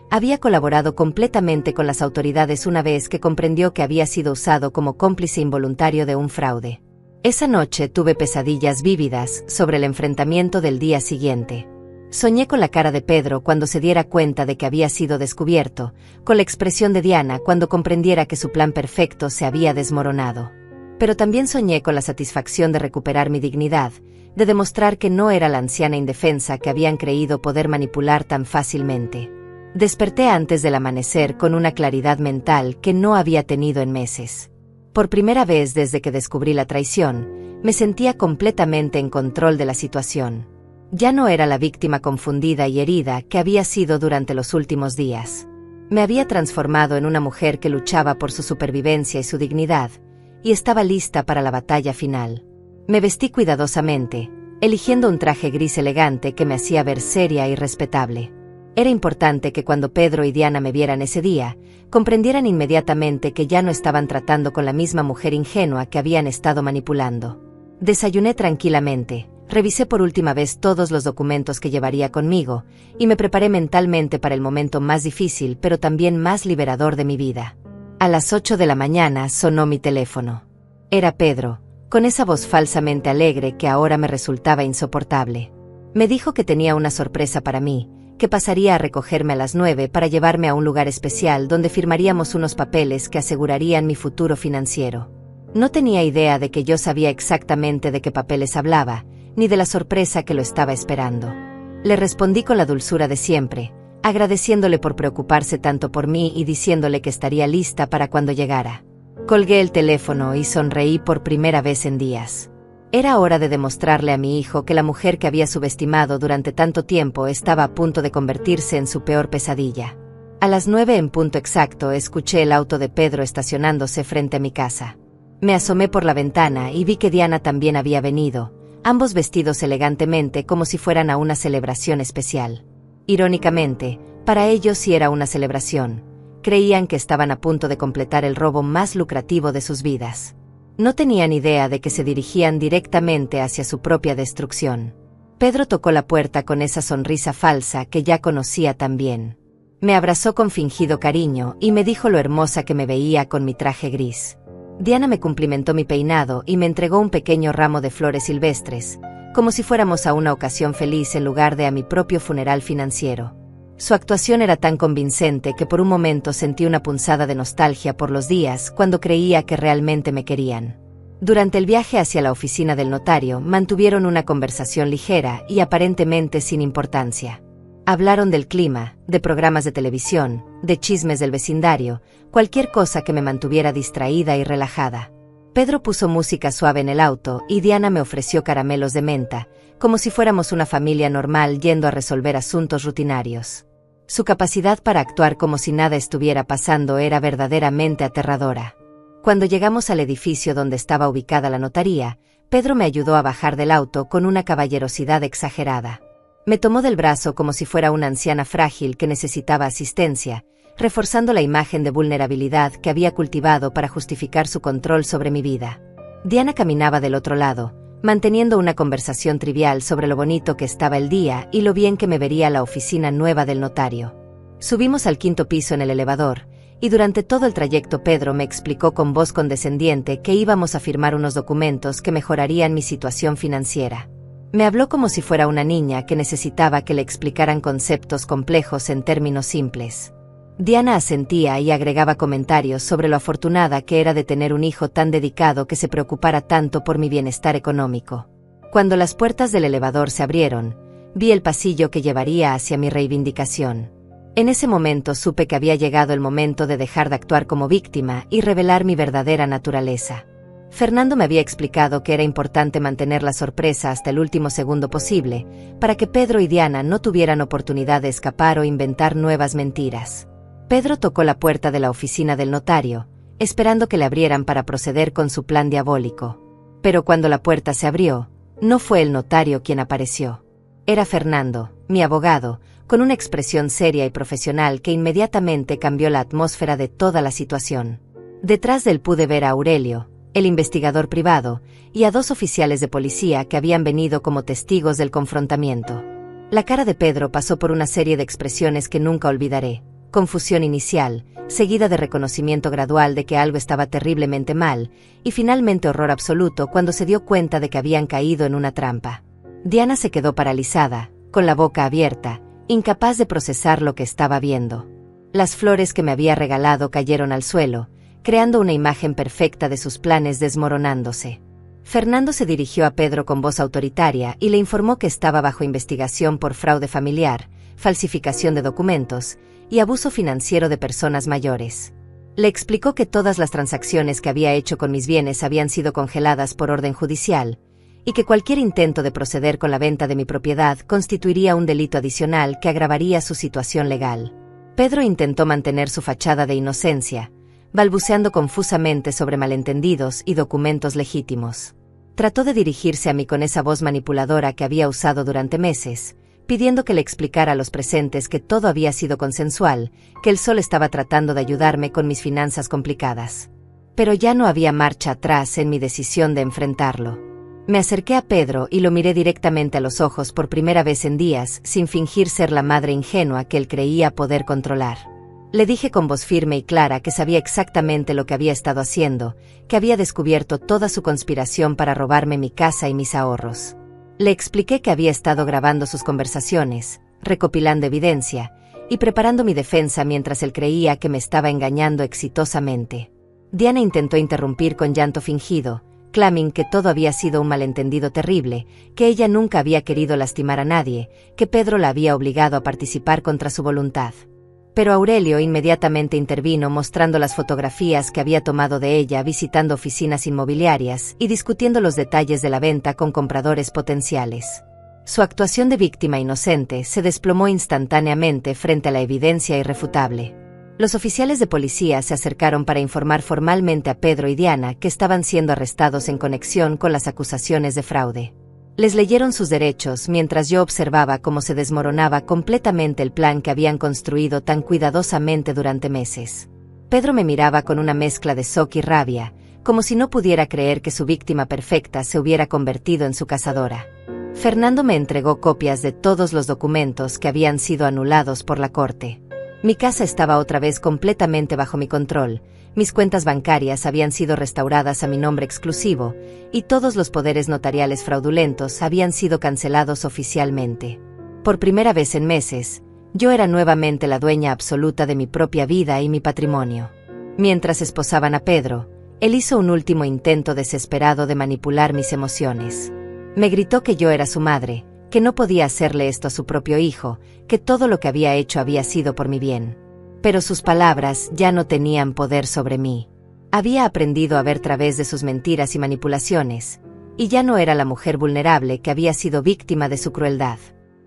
había colaborado completamente con las autoridades una vez que comprendió que había sido usado como cómplice involuntario de un fraude. Esa noche tuve pesadillas vívidas sobre el enfrentamiento del día siguiente. Soñé con la cara de Pedro cuando se diera cuenta de que había sido descubierto, con la expresión de Diana cuando comprendiera que su plan perfecto se había desmoronado. Pero también soñé con la satisfacción de recuperar mi dignidad, de demostrar que no era la anciana indefensa que habían creído poder manipular tan fácilmente. Desperté antes del amanecer con una claridad mental que no había tenido en meses. Por primera vez desde que descubrí la traición, me sentía completamente en control de la situación. Ya no era la víctima confundida y herida que había sido durante los últimos días. Me había transformado en una mujer que luchaba por su supervivencia y su dignidad, y estaba lista para la batalla final. Me vestí cuidadosamente, eligiendo un traje gris elegante que me hacía ver seria y respetable. Era importante que cuando Pedro y Diana me vieran ese día, comprendieran inmediatamente que ya no estaban tratando con la misma mujer ingenua que habían estado manipulando. Desayuné tranquilamente, Revisé por última vez todos los documentos que llevaría conmigo, y me preparé mentalmente para el momento más difícil pero también más liberador de mi vida. A las 8 de la mañana sonó mi teléfono. Era Pedro, con esa voz falsamente alegre que ahora me resultaba insoportable. Me dijo que tenía una sorpresa para mí, que pasaría a recogerme a las 9 para llevarme a un lugar especial donde firmaríamos unos papeles que asegurarían mi futuro financiero. No tenía idea de que yo sabía exactamente de qué papeles hablaba, ni de la sorpresa que lo estaba esperando. Le respondí con la dulzura de siempre, agradeciéndole por preocuparse tanto por mí y diciéndole que estaría lista para cuando llegara. Colgué el teléfono y sonreí por primera vez en días. Era hora de demostrarle a mi hijo que la mujer que había subestimado durante tanto tiempo estaba a punto de convertirse en su peor pesadilla. A las 9 en punto exacto escuché el auto de Pedro estacionándose frente a mi casa. Me asomé por la ventana y vi que Diana también había venido, ambos vestidos elegantemente como si fueran a una celebración especial. Irónicamente, para ellos sí era una celebración. Creían que estaban a punto de completar el robo más lucrativo de sus vidas. No tenían idea de que se dirigían directamente hacia su propia destrucción. Pedro tocó la puerta con esa sonrisa falsa que ya conocía tan bien. Me abrazó con fingido cariño y me dijo lo hermosa que me veía con mi traje gris. Diana me cumplimentó mi peinado y me entregó un pequeño ramo de flores silvestres, como si fuéramos a una ocasión feliz en lugar de a mi propio funeral financiero. Su actuación era tan convincente que por un momento sentí una punzada de nostalgia por los días cuando creía que realmente me querían. Durante el viaje hacia la oficina del notario mantuvieron una conversación ligera y aparentemente sin importancia. Hablaron del clima, de programas de televisión, de chismes del vecindario, cualquier cosa que me mantuviera distraída y relajada. Pedro puso música suave en el auto y Diana me ofreció caramelos de menta, como si fuéramos una familia normal yendo a resolver asuntos rutinarios. Su capacidad para actuar como si nada estuviera pasando era verdaderamente aterradora. Cuando llegamos al edificio donde estaba ubicada la notaría, Pedro me ayudó a bajar del auto con una caballerosidad exagerada. Me tomó del brazo como si fuera una anciana frágil que necesitaba asistencia, reforzando la imagen de vulnerabilidad que había cultivado para justificar su control sobre mi vida. Diana caminaba del otro lado, manteniendo una conversación trivial sobre lo bonito que estaba el día y lo bien que me vería la oficina nueva del notario. Subimos al 5º piso en el elevador, y durante todo el trayecto Pedro me explicó con voz condescendiente que íbamos a firmar unos documentos que mejorarían mi situación financiera. Me habló como si fuera una niña que necesitaba que le explicaran conceptos complejos en términos simples. Diana asentía y agregaba comentarios sobre lo afortunada que era de tener un hijo tan dedicado que se preocupara tanto por mi bienestar económico. Cuando las puertas del elevador se abrieron, vi el pasillo que llevaría hacia mi reivindicación. En ese momento supe que había llegado el momento de dejar de actuar como víctima y revelar mi verdadera naturaleza. Fernando me había explicado que era importante mantener la sorpresa hasta el último segundo posible, para que Pedro y Diana no tuvieran oportunidad de escapar o inventar nuevas mentiras. Pedro tocó la puerta de la oficina del notario, esperando que le abrieran para proceder con su plan diabólico. Pero cuando la puerta se abrió, no fue el notario quien apareció. Era Fernando, mi abogado, con una expresión seria y profesional que inmediatamente cambió la atmósfera de toda la situación. Detrás de él pude ver a Aurelio, el investigador privado, y a 2 oficiales de policía que habían venido como testigos del confrontamiento. La cara de Pedro pasó por una serie de expresiones que nunca olvidaré. Confusión inicial, seguida de reconocimiento gradual de que algo estaba terriblemente mal, y finalmente horror absoluto cuando se dio cuenta de que habían caído en una trampa. Diana se quedó paralizada, con la boca abierta, incapaz de procesar lo que estaba viendo. Las flores que me había regalado cayeron al suelo, creando una imagen perfecta de sus planes desmoronándose. Fernando se dirigió a Pedro con voz autoritaria y le informó que estaba bajo investigación por fraude familiar, falsificación de documentos y abuso financiero de personas mayores. Le explicó que todas las transacciones que había hecho con mis bienes habían sido congeladas por orden judicial, y que cualquier intento de proceder con la venta de mi propiedad constituiría un delito adicional que agravaría su situación legal. Pedro intentó mantener su fachada de inocencia, balbuceando confusamente sobre malentendidos y documentos legítimos. Trató de dirigirse a mí con esa voz manipuladora que había usado durante meses, pidiendo que le explicara a los presentes que todo había sido consensual, que él solo estaba tratando de ayudarme con mis finanzas complicadas. Pero ya no había marcha atrás en mi decisión de enfrentarlo. Me acerqué a Pedro y lo miré directamente a los ojos por primera vez en días, sin fingir ser la madre ingenua que él creía poder controlar. Le dije con voz firme y clara que sabía exactamente lo que había estado haciendo, que había descubierto toda su conspiración para robarme mi casa y mis ahorros. Le expliqué que había estado grabando sus conversaciones, recopilando evidencia, y preparando mi defensa mientras él creía que me estaba engañando exitosamente. Diana intentó interrumpir con llanto fingido, clamando que todo había sido un malentendido terrible, que ella nunca había querido lastimar a nadie, que Pedro la había obligado a participar contra su voluntad. Pero Aurelio inmediatamente intervino mostrando las fotografías que había tomado de ella visitando oficinas inmobiliarias y discutiendo los detalles de la venta con compradores potenciales. Su actuación de víctima inocente se desplomó instantáneamente frente a la evidencia irrefutable. Los oficiales de policía se acercaron para informar formalmente a Pedro y Diana que estaban siendo arrestados en conexión con las acusaciones de fraude. Les leyeron sus derechos mientras yo observaba cómo se desmoronaba completamente el plan que habían construido tan cuidadosamente durante meses. Pedro me miraba con una mezcla de shock y rabia, como si no pudiera creer que su víctima perfecta se hubiera convertido en su cazadora. Fernando me entregó copias de todos los documentos que habían sido anulados por la corte. Mi casa estaba otra vez completamente bajo mi control, mis cuentas bancarias habían sido restauradas a mi nombre exclusivo, y todos los poderes notariales fraudulentos habían sido cancelados oficialmente. Por primera vez en meses, yo era nuevamente la dueña absoluta de mi propia vida y mi patrimonio. Mientras esposaban a Pedro, él hizo un último intento desesperado de manipular mis emociones. Me gritó que yo era su madre, que no podía hacerle esto a su propio hijo, que todo lo que había hecho había sido por mi bien. Pero sus palabras ya no tenían poder sobre mí. Había aprendido a ver a través de sus mentiras y manipulaciones, y ya no era la mujer vulnerable que había sido víctima de su crueldad.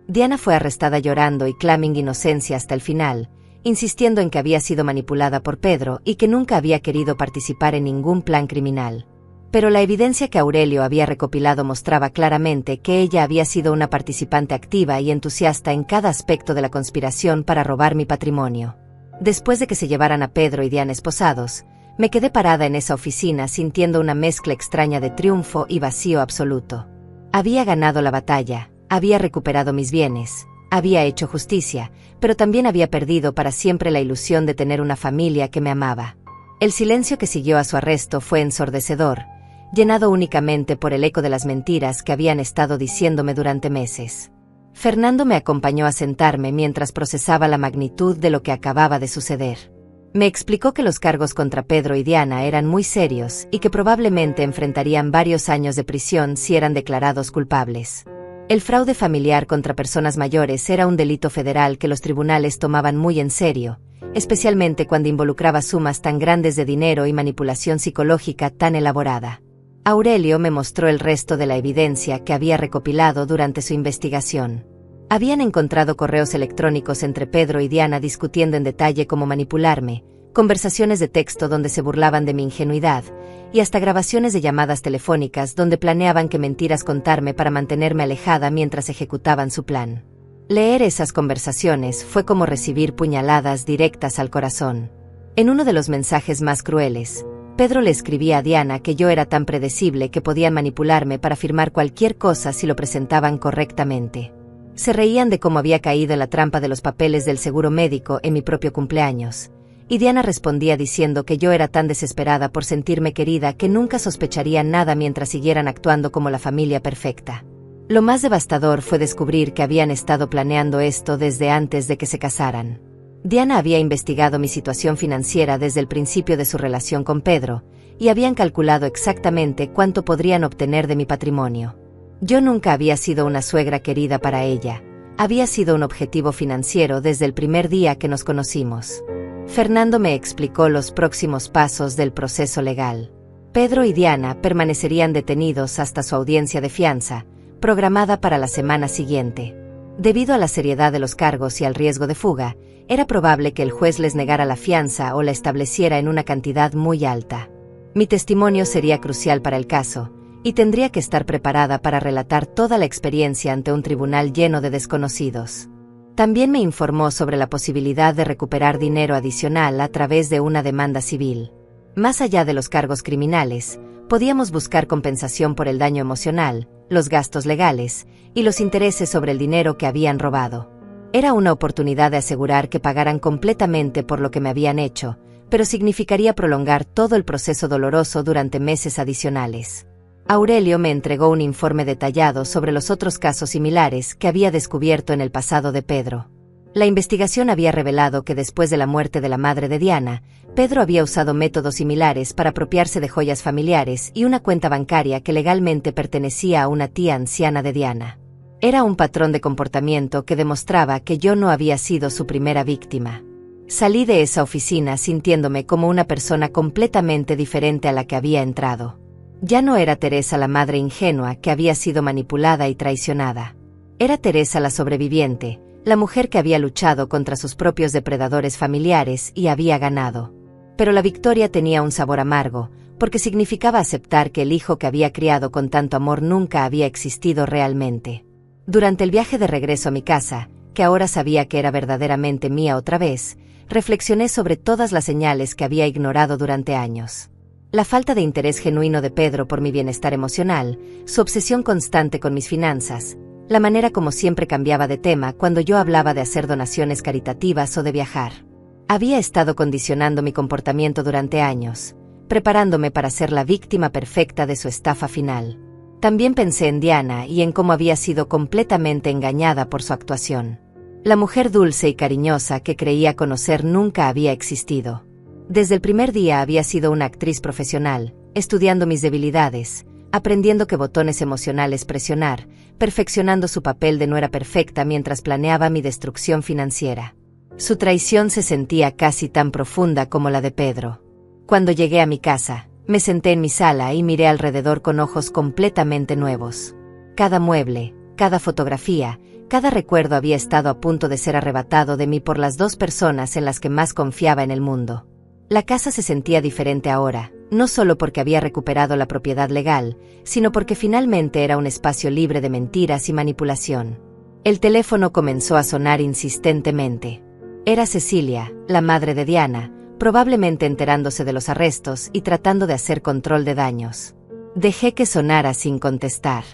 Diana fue arrestada llorando y clamando inocencia hasta el final, insistiendo en que había sido manipulada por Pedro y que nunca había querido participar en ningún plan criminal. Pero la evidencia que Aurelio había recopilado mostraba claramente que ella había sido una participante activa y entusiasta en cada aspecto de la conspiración para robar mi patrimonio. Después de que se llevaran a Pedro y Diana esposados, me quedé parada en esa oficina sintiendo una mezcla extraña de triunfo y vacío absoluto. Había ganado la batalla, había recuperado mis bienes, había hecho justicia, pero también había perdido para siempre la ilusión de tener una familia que me amaba. El silencio que siguió a su arresto fue ensordecedor, llenado únicamente por el eco de las mentiras que habían estado diciéndome durante meses. Fernando me acompañó a sentarme mientras procesaba la magnitud de lo que acababa de suceder. Me explicó que los cargos contra Pedro y Diana eran muy serios y que probablemente enfrentarían varios años de prisión si eran declarados culpables. El fraude familiar contra personas mayores era un delito federal que los tribunales tomaban muy en serio, especialmente cuando involucraba sumas tan grandes de dinero y manipulación psicológica tan elaborada. Aurelio me mostró el resto de la evidencia que había recopilado durante su investigación. Habían encontrado correos electrónicos entre Pedro y Diana discutiendo en detalle cómo manipularme, conversaciones de texto donde se burlaban de mi ingenuidad, y hasta grabaciones de llamadas telefónicas donde planeaban qué mentiras contarme para mantenerme alejada mientras ejecutaban su plan. Leer esas conversaciones fue como recibir puñaladas directas al corazón. En uno de los mensajes más crueles, Pedro le escribía a Diana que yo era tan predecible que podían manipularme para firmar cualquier cosa si lo presentaban correctamente. Se reían de cómo había caído en la trampa de los papeles del seguro médico en mi propio cumpleaños, y Diana respondía diciendo que yo era tan desesperada por sentirme querida que nunca sospecharían nada mientras siguieran actuando como la familia perfecta. Lo más devastador fue descubrir que habían estado planeando esto desde antes de que se casaran. Diana había investigado mi situación financiera desde el principio de su relación con Pedro, y habían calculado exactamente cuánto podrían obtener de mi patrimonio. Yo nunca había sido una suegra querida para ella, había sido un objetivo financiero desde el primer día que nos conocimos. Fernando me explicó los próximos pasos del proceso legal. Pedro y Diana permanecerían detenidos hasta su audiencia de fianza, programada para la semana siguiente. Debido a la seriedad de los cargos y al riesgo de fuga, era probable que el juez les negara la fianza o la estableciera en una cantidad muy alta. Mi testimonio sería crucial para el caso, y tendría que estar preparada para relatar toda la experiencia ante un tribunal lleno de desconocidos. También me informó sobre la posibilidad de recuperar dinero adicional a través de una demanda civil. Más allá de los cargos criminales, Podíamos buscar compensación por el daño emocional, los gastos legales y los intereses sobre el dinero que habían robado. Era una oportunidad de asegurar que pagaran completamente por lo que me habían hecho, pero significaría prolongar todo el proceso doloroso durante meses adicionales. Aurelio me entregó un informe detallado sobre los otros casos similares que había descubierto en el pasado de Pedro. La investigación había revelado que después de la muerte de la madre de Diana, Pedro había usado métodos similares para apropiarse de joyas familiares y una cuenta bancaria que legalmente pertenecía a una tía anciana de Diana. Era un patrón de comportamiento que demostraba que yo no había sido su primera víctima. Salí de esa oficina sintiéndome como una persona completamente diferente a la que había entrado. Ya no era Teresa la madre ingenua que había sido manipulada y traicionada. Era Teresa la sobreviviente, la mujer que había luchado contra sus propios depredadores familiares y había ganado. Pero la victoria tenía un sabor amargo, porque significaba aceptar que el hijo que había criado con tanto amor nunca había existido realmente. Durante el viaje de regreso a mi casa, que ahora sabía que era verdaderamente mía otra vez, reflexioné sobre todas las señales que había ignorado durante años. La falta de interés genuino de Pedro por mi bienestar emocional, su obsesión constante con mis finanzas, la manera como siempre cambiaba de tema cuando yo hablaba de hacer donaciones caritativas o de viajar. Había estado condicionando mi comportamiento durante años, preparándome para ser la víctima perfecta de su estafa final. También pensé en Diana y en cómo había sido completamente engañada por su actuación. La mujer dulce y cariñosa que creía conocer nunca había existido. Desde el primer día había sido una actriz profesional, estudiando mis debilidades, aprendiendo qué botones emocionales presionar, perfeccionando su papel de nuera perfecta mientras planeaba mi destrucción financiera. Su traición se sentía casi tan profunda como la de Pedro. Cuando llegué a mi casa, me senté en mi sala y miré alrededor con ojos completamente nuevos. Cada mueble, cada fotografía, cada recuerdo había estado a punto de ser arrebatado de mí por las dos personas en las que más confiaba en el mundo. La casa se sentía diferente ahora, no solo porque había recuperado la propiedad legal, sino porque finalmente era un espacio libre de mentiras y manipulación. El teléfono comenzó a sonar insistentemente. Era Cecilia, la madre de Diana, probablemente enterándose de los arrestos y tratando de hacer control de daños. Dejé que sonara sin contestar.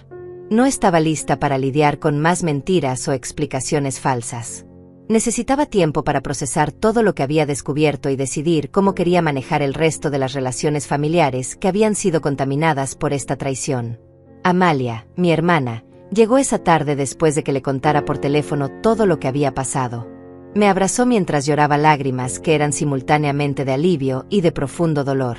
No estaba lista para lidiar con más mentiras o explicaciones falsas. Necesitaba tiempo para procesar todo lo que había descubierto y decidir cómo quería manejar el resto de las relaciones familiares que habían sido contaminadas por esta traición. Amalia, mi hermana, llegó esa tarde después de que le contara por teléfono todo lo que había pasado. Me abrazó mientras lloraba lágrimas que eran simultáneamente de alivio y de profundo dolor.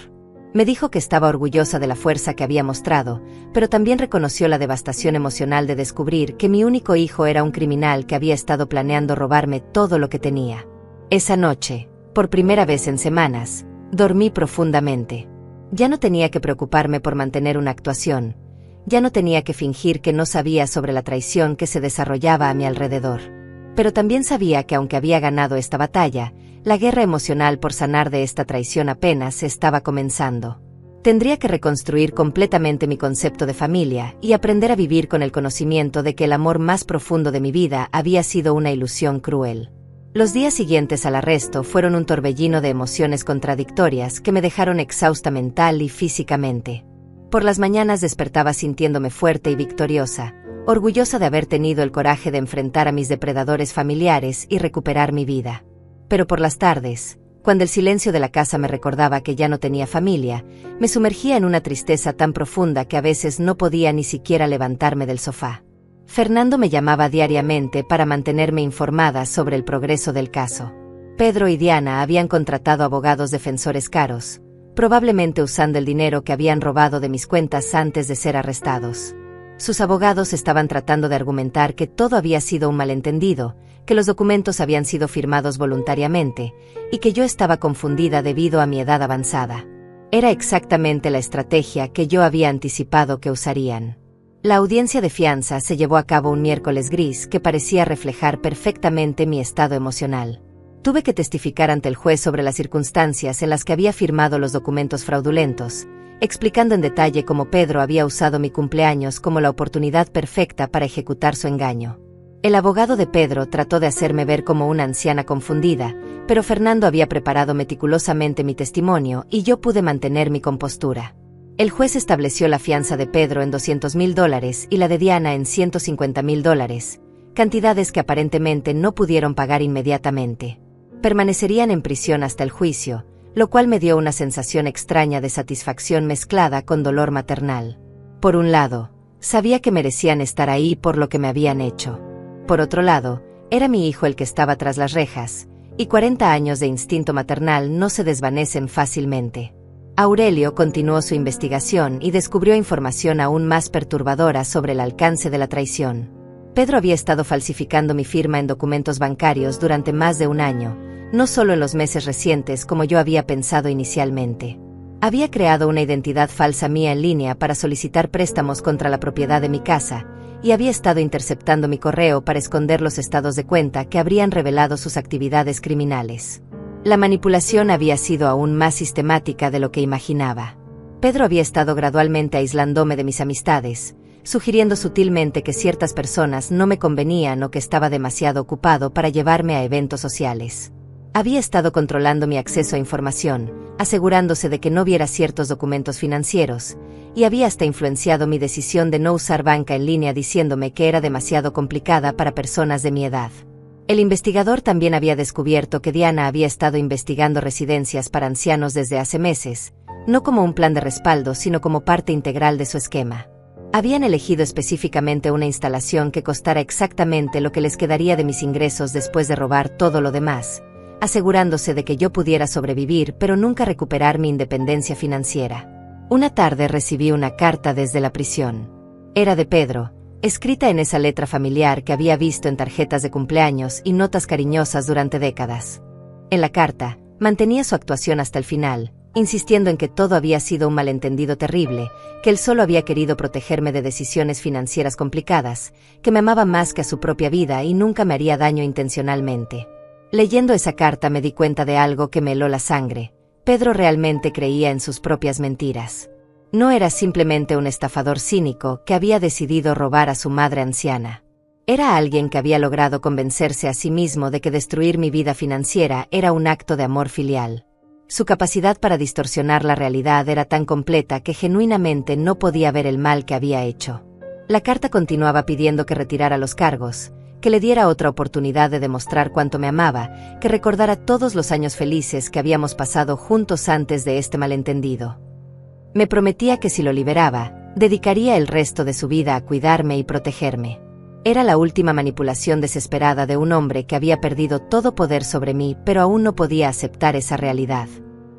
Me dijo que estaba orgullosa de la fuerza que había mostrado, pero también reconoció la devastación emocional de descubrir que mi único hijo era un criminal que había estado planeando robarme todo lo que tenía. Esa noche, por primera vez en semanas, dormí profundamente. Ya no tenía que preocuparme por mantener una actuación. Ya no tenía que fingir que no sabía sobre la traición que se desarrollaba a mi alrededor. Pero también sabía que aunque había ganado esta batalla, la guerra emocional por sanar de esta traición apenas estaba comenzando. Tendría que reconstruir completamente mi concepto de familia y aprender a vivir con el conocimiento de que el amor más profundo de mi vida había sido una ilusión cruel. Los días siguientes al arresto fueron un torbellino de emociones contradictorias que me dejaron exhausta mental y físicamente. Por las mañanas despertaba sintiéndome fuerte y victoriosa, orgullosa de haber tenido el coraje de enfrentar a mis depredadores familiares y recuperar mi vida. Pero por las tardes, cuando el silencio de la casa me recordaba que ya no tenía familia, me sumergía en una tristeza tan profunda que a veces no podía ni siquiera levantarme del sofá. Fernando me llamaba diariamente para mantenerme informada sobre el progreso del caso. Pedro y Diana habían contratado abogados defensores caros, probablemente usando el dinero que habían robado de mis cuentas antes de ser arrestados. Sus abogados estaban tratando de argumentar que todo había sido un malentendido, que los documentos habían sido firmados voluntariamente, y que yo estaba confundida debido a mi edad avanzada. Era exactamente la estrategia que yo había anticipado que usarían. La audiencia de fianza se llevó a cabo un miércoles gris que parecía reflejar perfectamente mi estado emocional. Tuve que testificar ante el juez sobre las circunstancias en las que había firmado los documentos fraudulentos, explicando en detalle cómo Pedro había usado mi cumpleaños como la oportunidad perfecta para ejecutar su engaño. El abogado de Pedro trató de hacerme ver como una anciana confundida, pero Fernando había preparado meticulosamente mi testimonio y yo pude mantener mi compostura. El juez estableció la fianza de Pedro en $200,000 y la de Diana en $150,000, cantidades que aparentemente no pudieron pagar inmediatamente. Permanecerían en prisión hasta el juicio, lo cual me dio una sensación extraña de satisfacción mezclada con dolor maternal. Por un lado, sabía que merecían estar ahí por lo que me habían hecho. Por otro lado, era mi hijo el que estaba tras las rejas, y 40 años de instinto maternal no se desvanecen fácilmente. Aurelio continuó su investigación y descubrió información aún más perturbadora sobre el alcance de la traición. Pedro había estado falsificando mi firma en documentos bancarios durante más de un año, no solo en los meses recientes como yo había pensado inicialmente. Había creado una identidad falsa mía en línea para solicitar préstamos contra la propiedad de mi casa, y había estado interceptando mi correo para esconder los estados de cuenta que habrían revelado sus actividades criminales. La manipulación había sido aún más sistemática de lo que imaginaba. Pedro había estado gradualmente aislándome de mis amistades, sugiriendo sutilmente que ciertas personas no me convenían o que estaba demasiado ocupado para llevarme a eventos sociales. Había estado controlando mi acceso a información, asegurándose de que no viera ciertos documentos financieros, y había hasta influenciado mi decisión de no usar banca en línea diciéndome que era demasiado complicada para personas de mi edad. El investigador también había descubierto que Diana había estado investigando residencias para ancianos desde hace meses, no como un plan de respaldo sino como parte integral de su esquema. Habían elegido específicamente una instalación que costara exactamente lo que les quedaría de mis ingresos después de robar todo lo demás, asegurándose de que yo pudiera sobrevivir pero nunca recuperar mi independencia financiera. Una tarde recibí una carta desde la prisión. Era de Pedro, escrita en esa letra familiar que había visto en tarjetas de cumpleaños y notas cariñosas durante décadas. En la carta, mantenía su actuación hasta el final, insistiendo en que todo había sido un malentendido terrible, que él solo había querido protegerme de decisiones financieras complicadas, que me amaba más que a su propia vida y nunca me haría daño intencionalmente. Leyendo esa carta me di cuenta de algo que me heló la sangre. Pedro realmente creía en sus propias mentiras. No era simplemente un estafador cínico que había decidido robar a su madre anciana. Era alguien que había logrado convencerse a sí mismo de que destruir mi vida financiera era un acto de amor filial. Su capacidad para distorsionar la realidad era tan completa que genuinamente no podía ver el mal que había hecho. La carta continuaba pidiendo que retirara los cargos, que le diera otra oportunidad de demostrar cuánto me amaba, que recordara todos los años felices que habíamos pasado juntos antes de este malentendido. Me prometía que si lo liberaba, dedicaría el resto de su vida a cuidarme y protegerme. Era la última manipulación desesperada de un hombre que había perdido todo poder sobre mí, pero aún no podía aceptar esa realidad.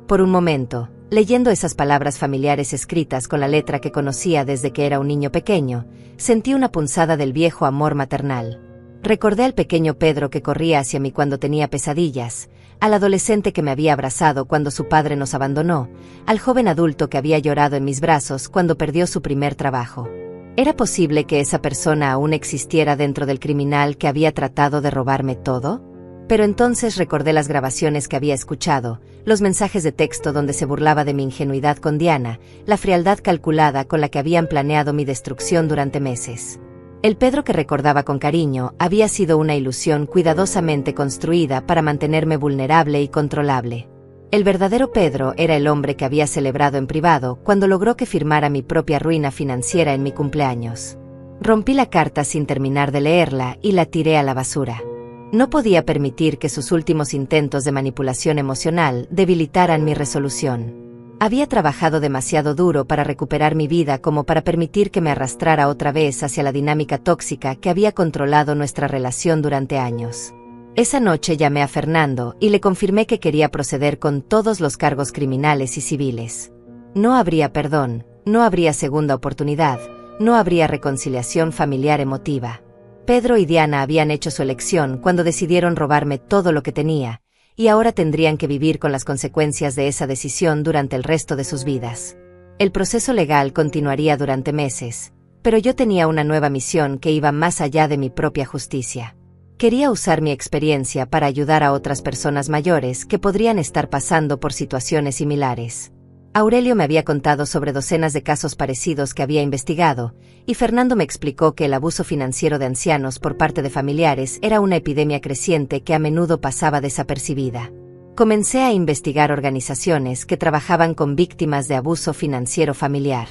Por un momento, leyendo esas palabras familiares escritas con la letra que conocía desde que era un niño pequeño, sentí una punzada del viejo amor maternal. Recordé al pequeño Pedro que corría hacia mí cuando tenía pesadillas, al adolescente que me había abrazado cuando su padre nos abandonó, al joven adulto que había llorado en mis brazos cuando perdió su primer trabajo. ¿Era posible que esa persona aún existiera dentro del criminal que había tratado de robarme todo? Pero entonces recordé las grabaciones que había escuchado, los mensajes de texto donde se burlaba de mi ingenuidad con Diana, la frialdad calculada con la que habían planeado mi destrucción durante meses. El Pedro que recordaba con cariño había sido una ilusión cuidadosamente construida para mantenerme vulnerable y controlable. El verdadero Pedro era el hombre que había celebrado en privado cuando logró que firmara mi propia ruina financiera en mi cumpleaños. Rompí la carta sin terminar de leerla y la tiré a la basura. No podía permitir que sus últimos intentos de manipulación emocional debilitaran mi resolución. Había trabajado demasiado duro para recuperar mi vida como para permitir que me arrastrara otra vez hacia la dinámica tóxica que había controlado nuestra relación durante años. Esa noche llamé a Fernando y le confirmé que quería proceder con todos los cargos criminales y civiles. No habría perdón, no habría segunda oportunidad, no habría reconciliación familiar emotiva. Pedro y Diana habían hecho su elección cuando decidieron robarme todo lo que tenía, y ahora tendrían que vivir con las consecuencias de esa decisión durante el resto de sus vidas. El proceso legal continuaría durante meses, pero yo tenía una nueva misión que iba más allá de mi propia justicia. Quería usar mi experiencia para ayudar a otras personas mayores que podrían estar pasando por situaciones similares. Aurelio me había contado sobre docenas de casos parecidos que había investigado, y Fernando me explicó que el abuso financiero de ancianos por parte de familiares era una epidemia creciente que a menudo pasaba desapercibida. Comencé a investigar organizaciones que trabajaban con víctimas de abuso financiero familiar.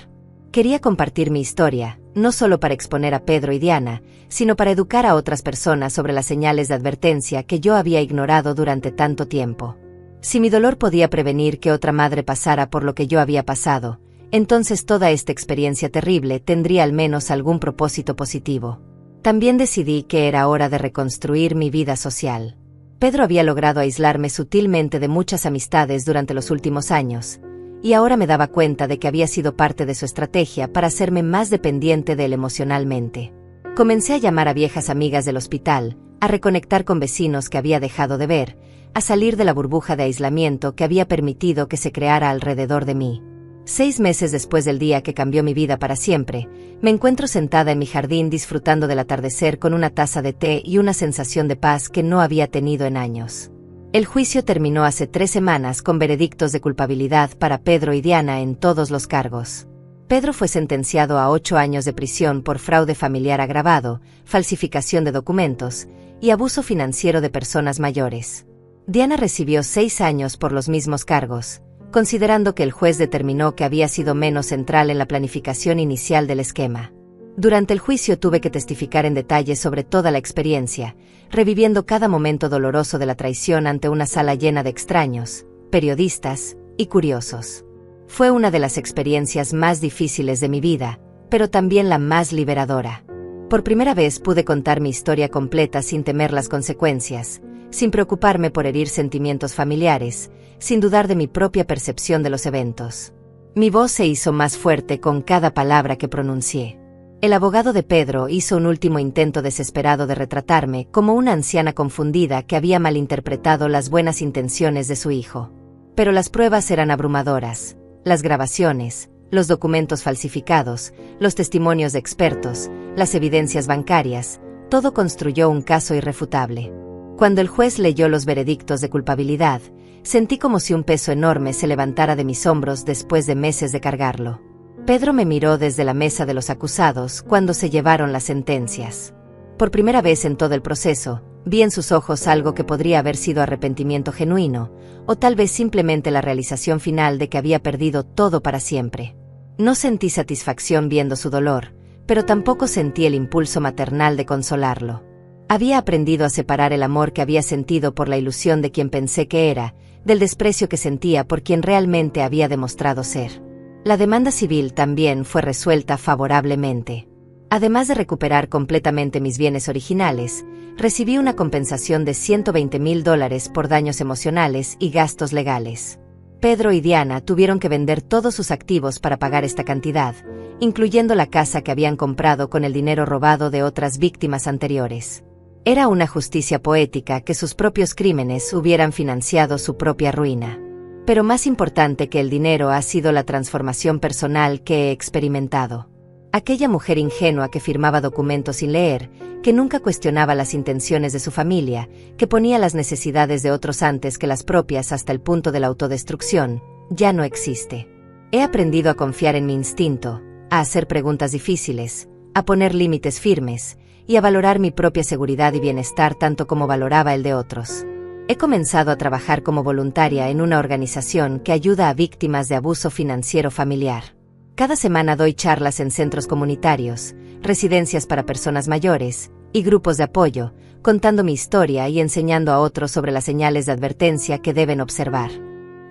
Quería compartir mi historia, no solo para exponer a Pedro y Diana, sino para educar a otras personas sobre las señales de advertencia que yo había ignorado durante tanto tiempo. Si mi dolor podía prevenir que otra madre pasara por lo que yo había pasado, entonces toda esta experiencia terrible tendría al menos algún propósito positivo. También decidí que era hora de reconstruir mi vida social. Pedro había logrado aislarme sutilmente de muchas amistades durante los últimos años, y ahora me daba cuenta de que había sido parte de su estrategia para hacerme más dependiente de él emocionalmente. Comencé a llamar a viejas amigas del hospital, a reconectar con vecinos que había dejado de ver, a salir de la burbuja de aislamiento que había permitido que se creara alrededor de mí. 6 meses después del día que cambió mi vida para siempre, me encuentro sentada en mi jardín disfrutando del atardecer con una taza de té y una sensación de paz que no había tenido en años. El juicio terminó hace 3 semanas con veredictos de culpabilidad para Pedro y Diana en todos los cargos. Pedro fue sentenciado a 8 años de prisión por fraude familiar agravado, falsificación de documentos y abuso financiero de personas mayores. Diana recibió 6 años por los mismos cargos, considerando que el juez determinó que había sido menos central en la planificación inicial del esquema. Durante el juicio tuve que testificar en detalle sobre toda la experiencia, reviviendo cada momento doloroso de la traición ante una sala llena de extraños, periodistas y curiosos. Fue una de las experiencias más difíciles de mi vida, pero también la más liberadora. Por primera vez pude contar mi historia completa sin temer las consecuencias, sin preocuparme por herir sentimientos familiares, sin dudar de mi propia percepción de los eventos. Mi voz se hizo más fuerte con cada palabra que pronuncié. El abogado de Pedro hizo un último intento desesperado de retratarme como una anciana confundida que había malinterpretado las buenas intenciones de su hijo. Pero las pruebas eran abrumadoras. Las grabaciones, los documentos falsificados, los testimonios de expertos, las evidencias bancarias, todo construyó un caso irrefutable. Cuando el juez leyó los veredictos de culpabilidad, sentí como si un peso enorme se levantara de mis hombros después de meses de cargarlo. Pedro me miró desde la mesa de los acusados cuando se llevaron las sentencias. Por primera vez en todo el proceso, vi en sus ojos algo que podría haber sido arrepentimiento genuino, o tal vez simplemente la realización final de que había perdido todo para siempre. No sentí satisfacción viendo su dolor, pero tampoco sentí el impulso maternal de consolarlo. Había aprendido a separar el amor que había sentido por la ilusión de quien pensé que era, del desprecio que sentía por quien realmente había demostrado ser. La demanda civil también fue resuelta favorablemente. Además de recuperar completamente mis bienes originales, recibí una compensación de $120,000 por daños emocionales y gastos legales. Pedro y Diana tuvieron que vender todos sus activos para pagar esta cantidad, incluyendo la casa que habían comprado con el dinero robado de otras víctimas anteriores. Era una justicia poética que sus propios crímenes hubieran financiado su propia ruina. Pero más importante que el dinero ha sido la transformación personal que he experimentado. Aquella mujer ingenua que firmaba documentos sin leer, que nunca cuestionaba las intenciones de su familia, que ponía las necesidades de otros antes que las propias hasta el punto de la autodestrucción, ya no existe. He aprendido a confiar en mi instinto, a hacer preguntas difíciles, a poner límites firmes, y a valorar mi propia seguridad y bienestar tanto como valoraba el de otros. He comenzado a trabajar como voluntaria en una organización que ayuda a víctimas de abuso financiero familiar. Cada semana doy charlas en centros comunitarios, residencias para personas mayores y grupos de apoyo, contando mi historia y enseñando a otros sobre las señales de advertencia que deben observar.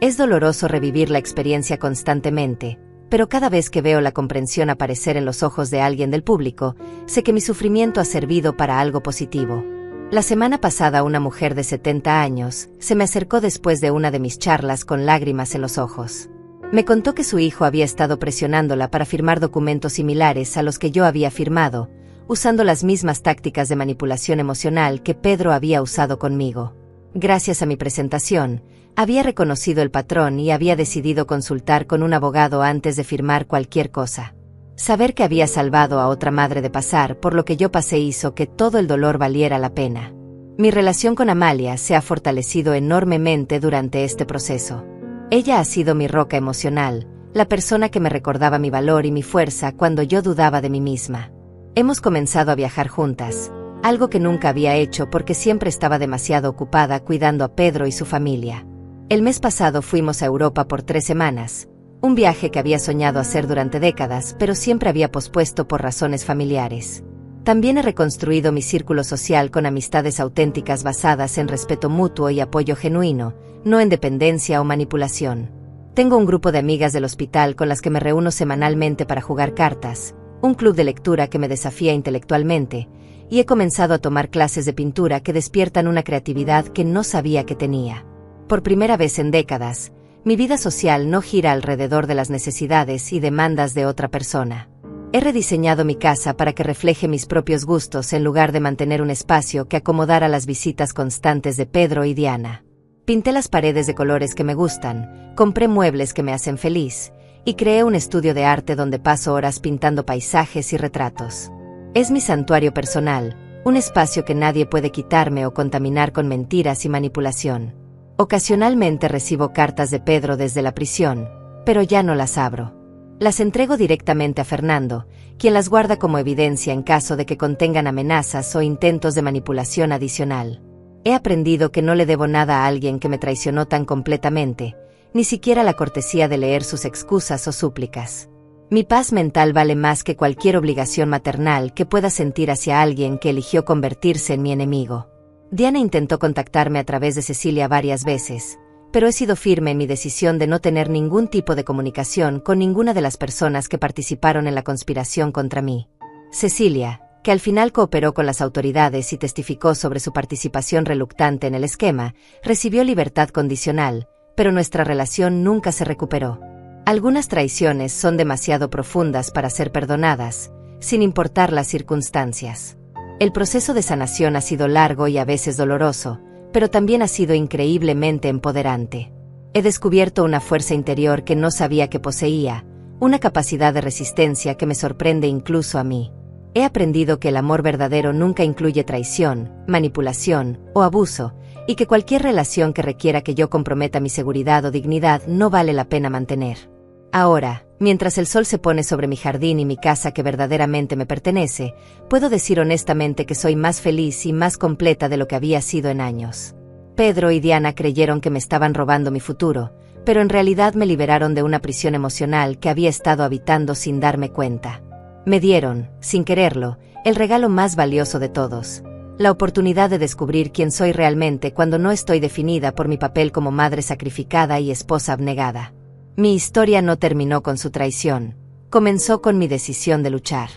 Es doloroso revivir la experiencia constantemente, pero cada vez que veo la comprensión aparecer en los ojos de alguien del público, sé que mi sufrimiento ha servido para algo positivo. La semana pasada una mujer de 70 años se me acercó después de una de mis charlas con lágrimas en los ojos. Me contó que su hijo había estado presionándola para firmar documentos similares a los que yo había firmado, usando las mismas tácticas de manipulación emocional que Pedro había usado conmigo. Gracias a mi presentación, había reconocido el patrón y había decidido consultar con un abogado antes de firmar cualquier cosa. Saber que había salvado a otra madre de pasar por lo que yo pasé hizo que todo el dolor valiera la pena. Mi relación con Amalia se ha fortalecido enormemente durante este proceso. Ella ha sido mi roca emocional, la persona que me recordaba mi valor y mi fuerza cuando yo dudaba de mí misma. Hemos comenzado a viajar juntas, algo que nunca había hecho porque siempre estaba demasiado ocupada cuidando a Pedro y su familia. El mes pasado fuimos a Europa por 3 semanas, un viaje que había soñado hacer durante décadas, pero siempre había pospuesto por razones familiares. También he reconstruido mi círculo social con amistades auténticas basadas en respeto mutuo y apoyo genuino, no en dependencia o manipulación. Tengo un grupo de amigas del hospital con las que me reúno semanalmente para jugar cartas, un club de lectura que me desafía intelectualmente, y he comenzado a tomar clases de pintura que despiertan una creatividad que no sabía que tenía. Por primera vez en décadas, mi vida social no gira alrededor de las necesidades y demandas de otra persona. He rediseñado mi casa para que refleje mis propios gustos en lugar de mantener un espacio que acomodara las visitas constantes de Pedro y Diana. Pinté las paredes de colores que me gustan, compré muebles que me hacen feliz, y creé un estudio de arte donde paso horas pintando paisajes y retratos. Es mi santuario personal, un espacio que nadie puede quitarme o contaminar con mentiras y manipulación. Ocasionalmente recibo cartas de Pedro desde la prisión, pero ya no las abro. Las entrego directamente a Fernando, quien las guarda como evidencia en caso de que contengan amenazas o intentos de manipulación adicional. He aprendido que no le debo nada a alguien que me traicionó tan completamente, ni siquiera la cortesía de leer sus excusas o súplicas. Mi paz mental vale más que cualquier obligación maternal que pueda sentir hacia alguien que eligió convertirse en mi enemigo. Diana intentó contactarme a través de Cecilia varias veces, pero he sido firme en mi decisión de no tener ningún tipo de comunicación con ninguna de las personas que participaron en la conspiración contra mí. Cecilia, que al final cooperó con las autoridades y testificó sobre su participación reluctante en el esquema, recibió libertad condicional, pero nuestra relación nunca se recuperó. Algunas traiciones son demasiado profundas para ser perdonadas, sin importar las circunstancias. El proceso de sanación ha sido largo y a veces doloroso, pero también ha sido increíblemente empoderante. He descubierto una fuerza interior que no sabía que poseía, una capacidad de resistencia que me sorprende incluso a mí. He aprendido que el amor verdadero nunca incluye traición, manipulación o abuso, y que cualquier relación que requiera que yo comprometa mi seguridad o dignidad no vale la pena mantener. Ahora, mientras el sol se pone sobre mi jardín y mi casa que verdaderamente me pertenece, puedo decir honestamente que soy más feliz y más completa de lo que había sido en años. Pedro y Diana creyeron que me estaban robando mi futuro, pero en realidad me liberaron de una prisión emocional que había estado habitando sin darme cuenta. Me dieron, sin quererlo, el regalo más valioso de todos: la oportunidad de descubrir quién soy realmente cuando no estoy definida por mi papel como madre sacrificada y esposa abnegada. Mi historia no terminó con su traición, comenzó con mi decisión de luchar.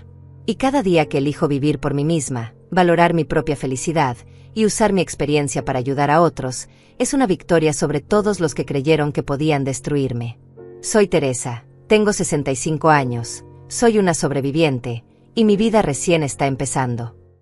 Y cada día que elijo vivir por mí misma, valorar mi propia felicidad y usar mi experiencia para ayudar a otros, es una victoria sobre todos los que creyeron que podían destruirme. Soy Teresa, tengo 65 años, soy una sobreviviente, y mi vida recién está empezando.